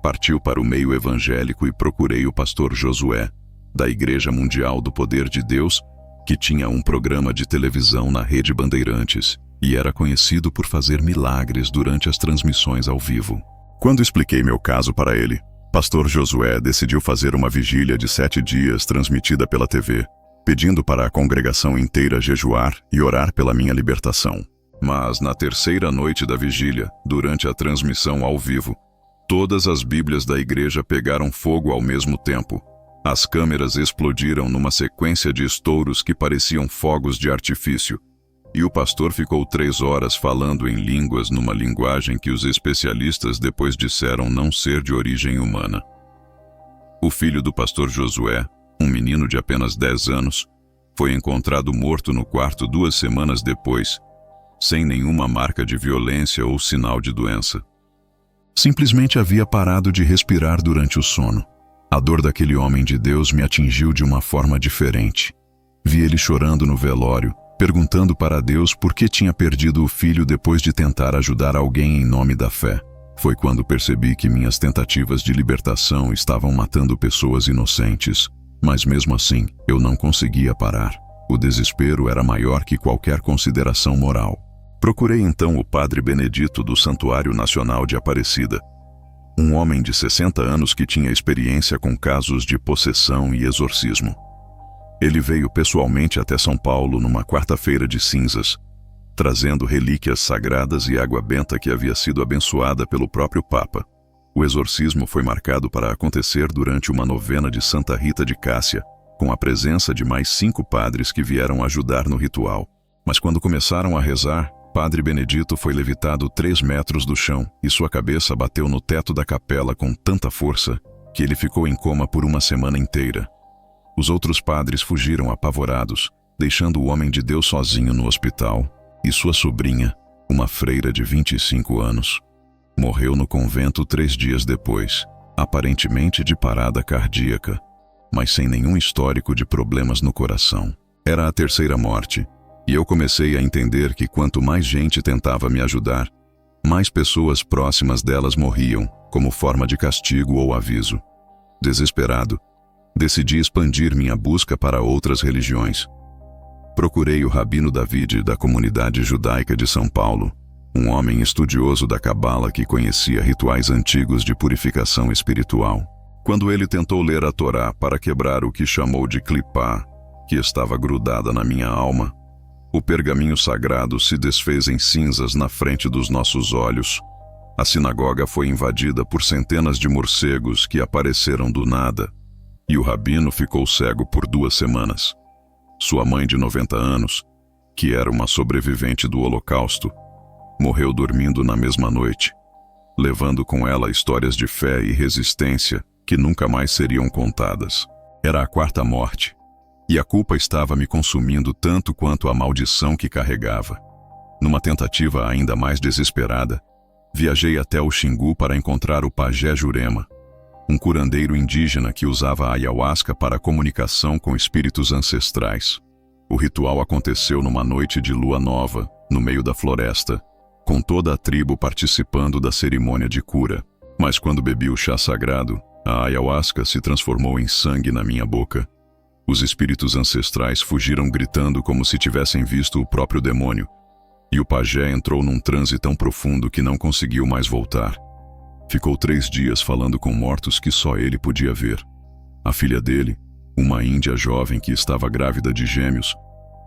Partiu para o meio evangélico e procurei o pastor Josué, da Igreja Mundial do Poder de Deus, que tinha um programa de televisão na Rede Bandeirantes e era conhecido por fazer milagres durante as transmissões ao vivo. Quando expliquei meu caso para ele, pastor Josué decidiu fazer uma vigília de 7 dias transmitida pela TV, pedindo para a congregação inteira jejuar e orar pela minha libertação. Mas na terceira noite da vigília, durante a transmissão ao vivo, todas as Bíblias da igreja pegaram fogo ao mesmo tempo. As câmeras explodiram numa sequência de estouros que pareciam fogos de artifício, e o pastor ficou 3 horas falando em línguas numa linguagem que os especialistas depois disseram não ser de origem humana. O filho do pastor Josué, um menino de apenas 10 anos, foi encontrado morto no quarto 2 semanas depois, sem nenhuma marca de violência ou sinal de doença. Simplesmente havia parado de respirar durante o sono. A dor daquele homem de Deus me atingiu de uma forma diferente. Vi ele chorando no velório, perguntando para Deus por que tinha perdido o filho depois de tentar ajudar alguém em nome da fé. Foi quando percebi que minhas tentativas de libertação estavam matando pessoas inocentes, mas mesmo assim, eu não conseguia parar. O desespero era maior que qualquer consideração moral. Procurei então o padre Benedito do Santuário Nacional de Aparecida, um homem de 60 anos que tinha experiência com casos de possessão e exorcismo. Ele veio pessoalmente até São Paulo numa quarta-feira de cinzas, trazendo relíquias sagradas e água benta que havia sido abençoada pelo próprio Papa. O exorcismo foi marcado para acontecer durante uma novena de Santa Rita de Cássia, com a presença de mais 5 padres que vieram ajudar no ritual. Mas quando começaram a rezar, Padre Benedito foi levitado 3 metros do chão e sua cabeça bateu no teto da capela com tanta força que ele ficou em coma por uma semana inteira. Os outros padres fugiram apavorados, deixando o homem de Deus sozinho no hospital, e sua sobrinha, uma freira de 25 anos, morreu no convento 3 dias depois, aparentemente de parada cardíaca, mas sem nenhum histórico de problemas no coração. Era a terceira morte, e eu comecei a entender que quanto mais gente tentava me ajudar, mais pessoas próximas delas morriam, como forma de castigo ou aviso. Desesperado, decidi expandir minha busca para outras religiões. Procurei o Rabino David da comunidade judaica de São Paulo, um homem estudioso da Cabala que conhecia rituais antigos de purificação espiritual. Quando ele tentou ler a Torá para quebrar o que chamou de clipá, que estava grudada na minha alma, o pergaminho sagrado se desfez em cinzas na frente dos nossos olhos. A sinagoga foi invadida por centenas de morcegos que apareceram do nada, e o rabino ficou cego por 2 semanas. Sua mãe de 90 anos, que era uma sobrevivente do Holocausto, morreu dormindo na mesma noite, levando com ela histórias de fé e resistência que nunca mais seriam contadas. Era a 4ª morte, e a culpa estava me consumindo tanto quanto a maldição que carregava. Numa tentativa ainda mais desesperada, viajei até o Xingu para encontrar o pajé Jurema, um curandeiro indígena que usava a ayahuasca para a comunicação com espíritos ancestrais. O ritual aconteceu numa noite de lua nova, no meio da floresta, com toda a tribo participando da cerimônia de cura. Mas quando bebi o chá sagrado, a ayahuasca se transformou em sangue na minha boca. Os espíritos ancestrais fugiram gritando como se tivessem visto o próprio demônio, e o pajé entrou num transe tão profundo que não conseguiu mais voltar. Ficou 3 dias falando com mortos que só ele podia ver. A filha dele, uma índia jovem que estava grávida de gêmeos,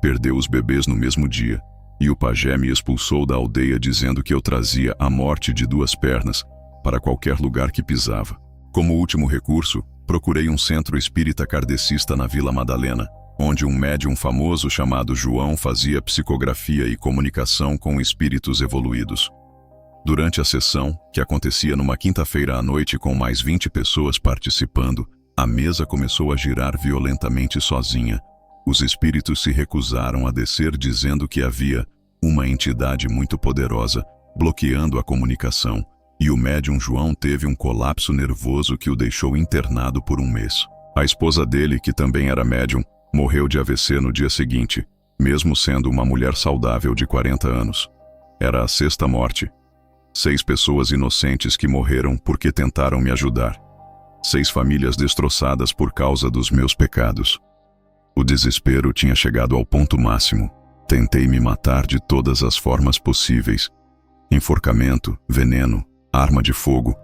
perdeu os bebês no mesmo dia, e o pajé me expulsou da aldeia dizendo que eu trazia a morte de 2 pernas para qualquer lugar que pisava. Como último recurso, procurei um centro espírita kardecista na Vila Madalena, onde um médium famoso chamado João fazia psicografia e comunicação com espíritos evoluídos. Durante a sessão, que acontecia numa quinta-feira à noite com mais 20 pessoas participando, a mesa começou a girar violentamente sozinha. Os espíritos se recusaram a descer dizendo que havia uma entidade muito poderosa bloqueando a comunicação, e o médium João teve um colapso nervoso que o deixou internado por 1 mês. A esposa dele, que também era médium, morreu de AVC no dia seguinte, mesmo sendo uma mulher saudável de 40 anos. Era a sexta morte. 6 pessoas inocentes que morreram porque tentaram me ajudar. 6 famílias destroçadas por causa dos meus pecados. O desespero tinha chegado ao ponto máximo. Tentei me matar de todas as formas possíveis. Enforcamento, veneno, arma de fogo,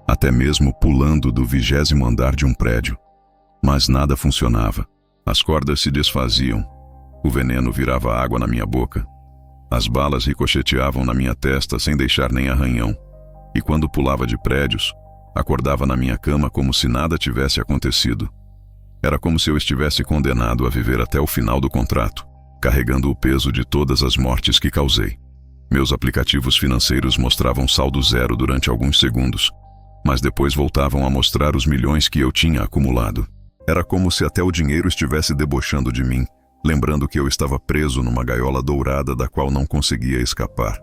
até mesmo pulando do 20º andar de um prédio. Mas nada funcionava. As cordas se desfaziam. O veneno virava água na minha boca. As balas ricocheteavam na minha testa sem deixar nem arranhão. E quando pulava de prédios, acordava na minha cama como se nada tivesse acontecido. Era como se eu estivesse condenado a viver até o final do contrato, carregando o peso de todas as mortes que causei. Meus aplicativos financeiros mostravam saldo zero durante alguns segundos, mas depois voltavam a mostrar os milhões que eu tinha acumulado. Era como se até o dinheiro estivesse debochando de mim, lembrando que eu estava preso numa gaiola dourada da qual não conseguia escapar.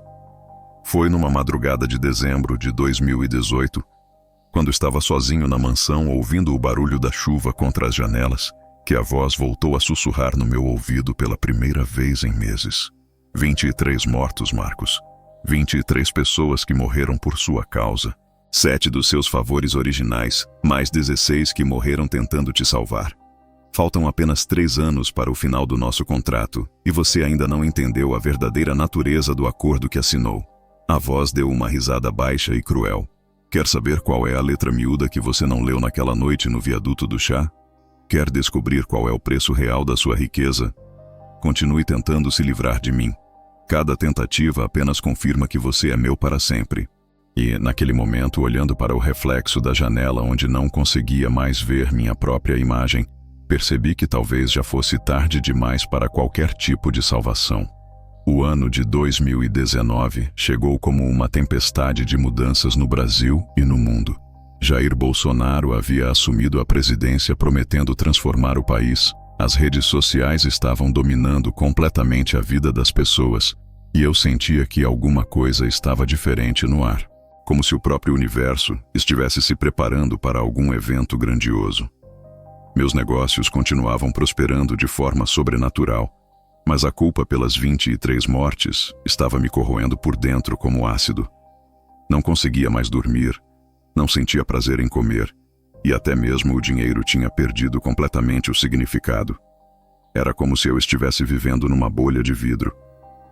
Foi numa madrugada de dezembro de 2018, quando estava sozinho na mansão ouvindo o barulho da chuva contra as janelas, que a voz voltou a sussurrar no meu ouvido pela primeira vez em meses. 23 mortos, Marcos. 23 pessoas que morreram por sua causa. 7 dos seus favores originais, mais 16 que morreram tentando te salvar. Faltam apenas 3 anos para o final do nosso contrato, e você ainda não entendeu a verdadeira natureza do acordo que assinou. A voz deu uma risada baixa e cruel. Quer saber qual é a letra miúda que você não leu naquela noite no viaduto do chá? Quer descobrir qual é o preço real da sua riqueza? Continue tentando se livrar de mim. Cada tentativa apenas confirma que você é meu para sempre. E, naquele momento, olhando para o reflexo da janela onde não conseguia mais ver minha própria imagem, percebi que talvez já fosse tarde demais para qualquer tipo de salvação. O ano de 2019 chegou como uma tempestade de mudanças no Brasil e no mundo. Jair Bolsonaro havia assumido a presidência prometendo transformar o país. As redes sociais estavam dominando completamente a vida das pessoas, e eu sentia que alguma coisa estava diferente no ar, como se o próprio universo estivesse se preparando para algum evento grandioso. Meus negócios continuavam prosperando de forma sobrenatural, mas a culpa pelas 23 mortes estava me corroendo por dentro como ácido. Não conseguia mais dormir, não sentia prazer em comer, e até mesmo o dinheiro tinha perdido completamente o significado. Era como se eu estivesse vivendo numa bolha de vidro,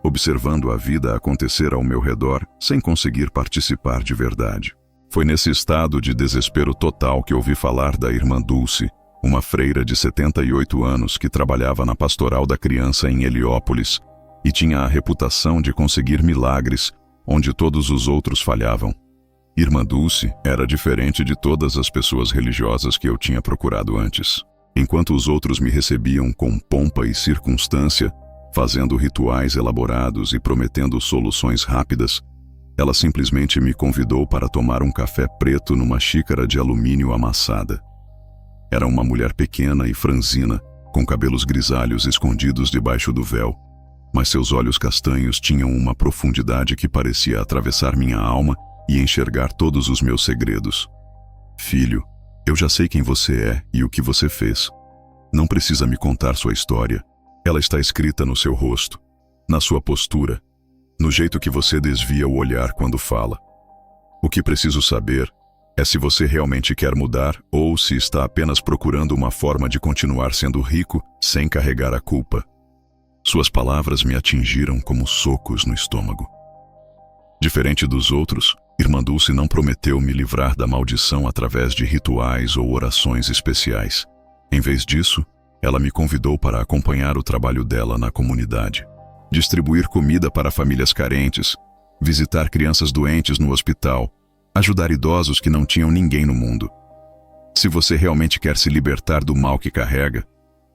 observando a vida acontecer ao meu redor sem conseguir participar de verdade. Foi nesse estado de desespero total que ouvi falar da irmã Dulce, uma freira de 78 anos que trabalhava na pastoral da criança em Heliópolis e tinha a reputação de conseguir milagres onde todos os outros falhavam. Irmã Dulce era diferente de todas as pessoas religiosas que eu tinha procurado antes. Enquanto os outros me recebiam com pompa e circunstância, fazendo rituais elaborados e prometendo soluções rápidas, ela simplesmente me convidou para tomar um café preto numa xícara de alumínio amassada. Era uma mulher pequena e franzina, com cabelos grisalhos escondidos debaixo do véu, mas seus olhos castanhos tinham uma profundidade que parecia atravessar minha alma e enxergar todos os meus segredos. Filho, eu já sei quem você é e o que você fez. Não precisa me contar sua história. Ela está escrita no seu rosto, na sua postura, no jeito que você desvia o olhar quando fala. O que preciso saber é se você realmente quer mudar ou se está apenas procurando uma forma de continuar sendo rico sem carregar a culpa. Suas palavras me atingiram como socos no estômago. Diferente dos outros, Irmã Dulce não prometeu me livrar da maldição através de rituais ou orações especiais. Em vez disso, ela me convidou para acompanhar o trabalho dela na comunidade. Distribuir comida para famílias carentes, visitar crianças doentes no hospital, ajudar idosos que não tinham ninguém no mundo. Se você realmente quer se libertar do mal que carrega,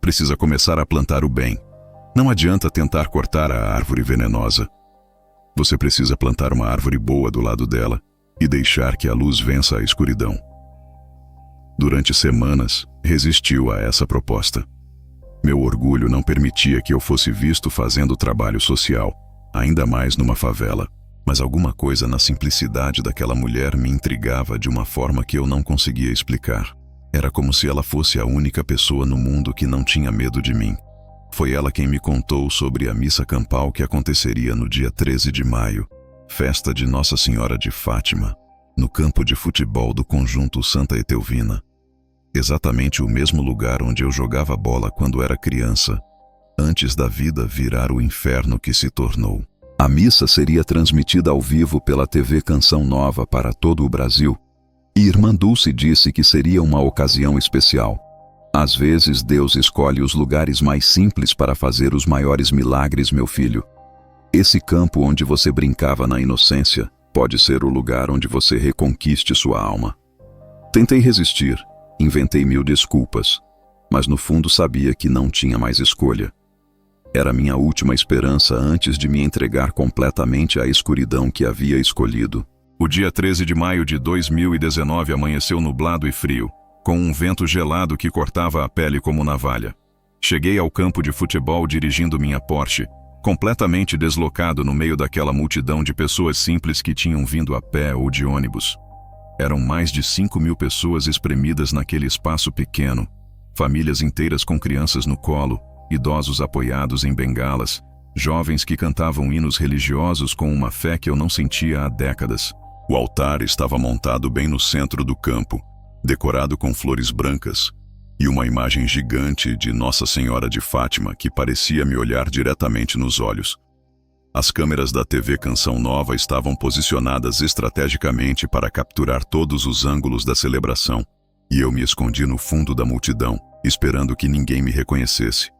precisa começar a plantar o bem. Não adianta tentar cortar a árvore venenosa. Você precisa plantar uma árvore boa do lado dela e deixar que a luz vença a escuridão. Durante semanas, resistiu a essa proposta. Meu orgulho não permitia que eu fosse visto fazendo trabalho social, ainda mais numa favela. Mas alguma coisa na simplicidade daquela mulher me intrigava de uma forma que eu não conseguia explicar. Era como se ela fosse a única pessoa no mundo que não tinha medo de mim. Foi ela quem me contou sobre a missa campal que aconteceria no dia 13 de maio, festa de Nossa Senhora de Fátima, no campo de futebol do Conjunto Santa Etelvina. Exatamente o mesmo lugar onde eu jogava bola quando era criança, antes da vida virar o inferno que se tornou. A missa seria transmitida ao vivo pela TV Canção Nova para todo o Brasil, e Irmã Dulce disse que seria uma ocasião especial. Às vezes Deus escolhe os lugares mais simples para fazer os maiores milagres, meu filho. Esse campo onde você brincava na inocência pode ser o lugar onde você reconquiste sua alma. Tentei resistir, inventei 1000 desculpas, mas no fundo sabia que não tinha mais escolha. Era minha última esperança antes de me entregar completamente à escuridão que havia escolhido. O dia 13 de maio de 2019 amanheceu nublado e frio, com um vento gelado que cortava a pele como navalha. Cheguei ao campo de futebol dirigindo minha Porsche, completamente deslocado no meio daquela multidão de pessoas simples que tinham vindo a pé ou de ônibus. Eram mais de 5.000 pessoas espremidas naquele espaço pequeno, famílias inteiras com crianças no colo, idosos apoiados em bengalas, jovens que cantavam hinos religiosos com uma fé que eu não sentia há décadas. O altar estava montado bem no centro do campo, decorado com flores brancas, e uma imagem gigante de Nossa Senhora de Fátima que parecia me olhar diretamente nos olhos. As câmeras da TV Canção Nova estavam posicionadas estrategicamente para capturar todos os ângulos da celebração, e eu me escondi no fundo da multidão, esperando que ninguém me reconhecesse.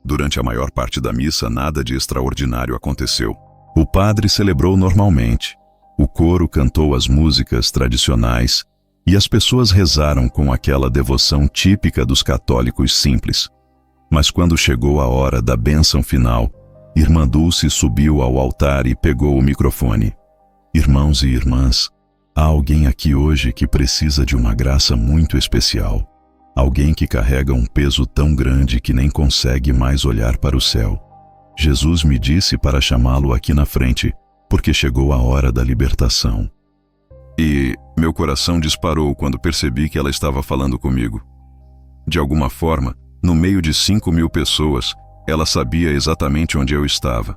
Durante a maior parte da missa, nada de extraordinário aconteceu. O padre celebrou normalmente. O coro cantou as músicas tradicionais e as pessoas rezaram com aquela devoção típica dos católicos simples. Mas quando chegou a hora da bênção final, Irmã Dulce subiu ao altar e pegou o microfone. Irmãos e irmãs, há alguém aqui hoje que precisa de uma graça muito especial. Alguém que carrega um peso tão grande que nem consegue mais olhar para o céu. Jesus me disse para chamá-lo aqui na frente, porque chegou a hora da libertação. E meu coração disparou quando percebi que ela estava falando comigo. De alguma forma, no meio de 5.000 pessoas, ela sabia exatamente onde eu estava.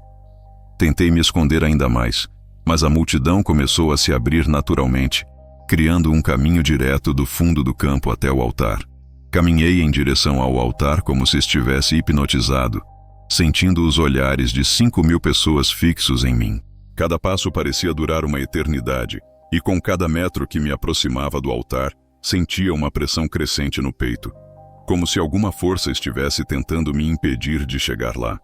Tentei me esconder ainda mais, mas a multidão começou a se abrir naturalmente, criando um caminho direto do fundo do campo até o altar. Caminhei em direção ao altar como se estivesse hipnotizado, sentindo os olhares de 5.000 pessoas fixos em mim. Cada passo parecia durar uma eternidade, e com cada metro que me aproximava do altar, sentia uma pressão crescente no peito, como se alguma força estivesse tentando me impedir de chegar lá.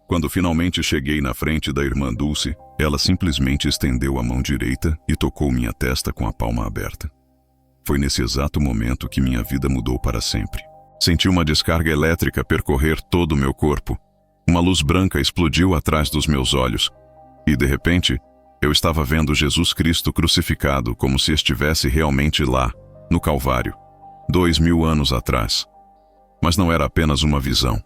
Quando finalmente cheguei na frente da Irmã Dulce, ela simplesmente estendeu a mão direita e tocou minha testa com a palma aberta. Foi nesse exato momento que minha vida mudou para sempre. Senti uma descarga elétrica percorrer todo o meu corpo. Uma luz branca explodiu atrás dos meus olhos. E, de repente, eu estava vendo Jesus Cristo crucificado como se estivesse realmente lá, no Calvário, 2000 anos atrás. Mas não era apenas uma visão.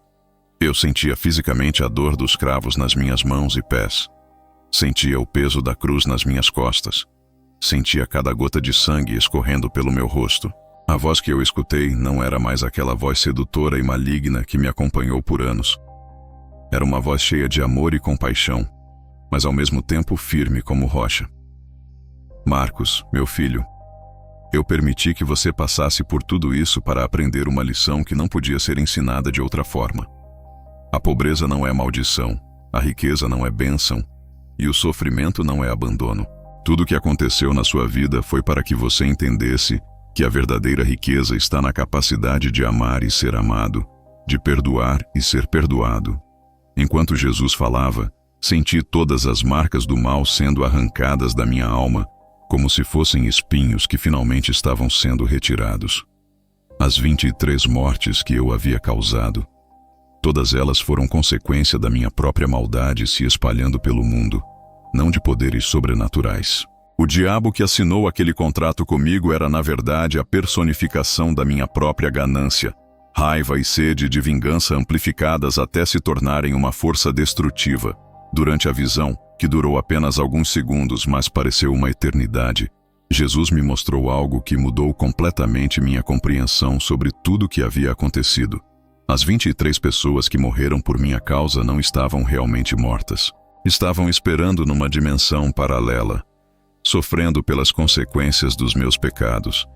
Eu sentia fisicamente a dor dos cravos nas minhas mãos e pés. Sentia o peso da cruz nas minhas costas. Sentia cada gota de sangue escorrendo pelo meu rosto. A voz que eu escutei não era mais aquela voz sedutora e maligna que me acompanhou por anos. Era uma voz cheia de amor e compaixão, mas ao mesmo tempo firme como rocha. Marcos, meu filho, eu permiti que você passasse por tudo isso para aprender uma lição que não podia ser ensinada de outra forma. A pobreza não é maldição, a riqueza não é bênção, e o sofrimento não é abandono. Tudo o que aconteceu na sua vida foi para que você entendesse que a verdadeira riqueza está na capacidade de amar e ser amado, de perdoar e ser perdoado. Enquanto Jesus falava, senti todas as marcas do mal sendo arrancadas da minha alma, como se fossem espinhos que finalmente estavam sendo retirados. As 23 mortes que eu havia causado, todas elas foram consequência da minha própria maldade se espalhando pelo mundo, não de poderes sobrenaturais. O diabo que assinou aquele contrato comigo era, na verdade, a personificação da minha própria ganância, raiva e sede de vingança amplificadas até se tornarem uma força destrutiva. Durante a visão, que durou apenas alguns segundos, mas pareceu uma eternidade, Jesus me mostrou algo que mudou completamente minha compreensão sobre tudo o que havia acontecido. As 23 pessoas que morreram por minha causa não estavam realmente mortas. Estavam esperando numa dimensão paralela, sofrendo pelas consequências dos meus pecados,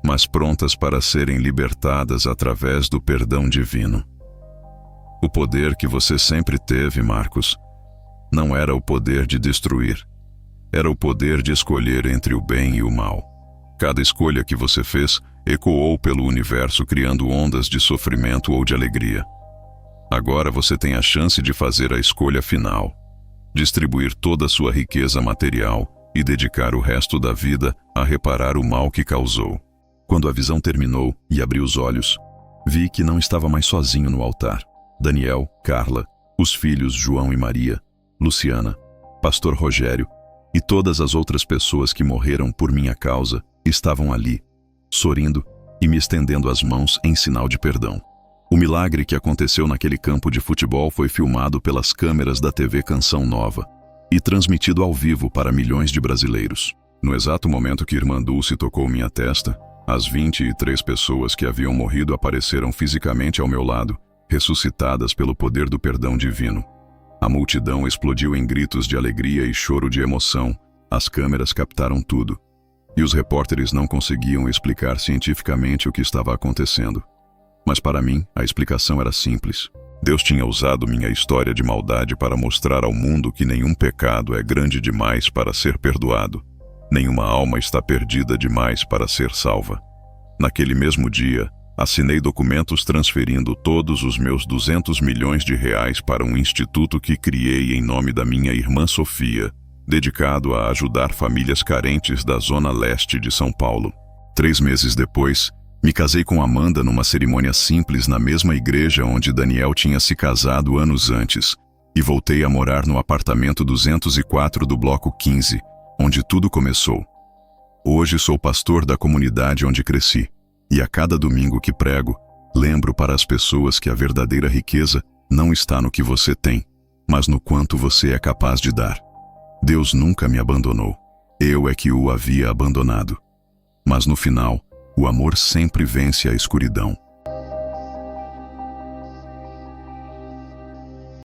mas prontas para serem libertadas através do perdão divino. O poder que você sempre teve, Marcos, não era o poder de destruir. Era o poder de escolher entre o bem e o mal. Cada escolha que você fez ecoou pelo universo, criando ondas de sofrimento ou de alegria. Agora você tem a chance de fazer a escolha final, distribuir toda a sua riqueza material e dedicar o resto da vida a reparar o mal que causou. Quando a visão terminou e abri os olhos, vi que não estava mais sozinho no altar. Daniel, Carla, os filhos João e Maria, Luciana, pastor Rogério e todas as outras pessoas que morreram por minha causa estavam ali, sorrindo e me estendendo as mãos em sinal de perdão. O milagre que aconteceu naquele campo de futebol foi filmado pelas câmeras da TV Canção Nova e transmitido ao vivo para milhões de brasileiros. No exato momento que Irmã Dulce tocou minha testa, as 23 pessoas que haviam morrido apareceram fisicamente ao meu lado, ressuscitadas pelo poder do perdão divino. A multidão explodiu em gritos de alegria e choro de emoção. As câmeras captaram tudo, e os repórteres não conseguiam explicar cientificamente o que estava acontecendo. Mas para mim, a explicação era simples. Deus tinha usado minha história de maldade para mostrar ao mundo que nenhum pecado é grande demais para ser perdoado. Nenhuma alma está perdida demais para ser salva. Naquele mesmo dia, assinei documentos transferindo todos os meus 200 milhões de reais para um instituto que criei em nome da minha irmã Sofia, dedicado a ajudar famílias carentes da zona leste de São Paulo. 3 meses depois, me casei com Amanda numa cerimônia simples na mesma igreja onde Daniel tinha se casado anos antes, e voltei a morar no apartamento 204 do bloco 15, onde tudo começou. Hoje sou pastor da comunidade onde cresci, e a cada domingo que prego, lembro para as pessoas que a verdadeira riqueza não está no que você tem, mas no quanto você é capaz de dar. Deus nunca me abandonou. Eu é que o havia abandonado. Mas no final, o amor sempre vence a escuridão.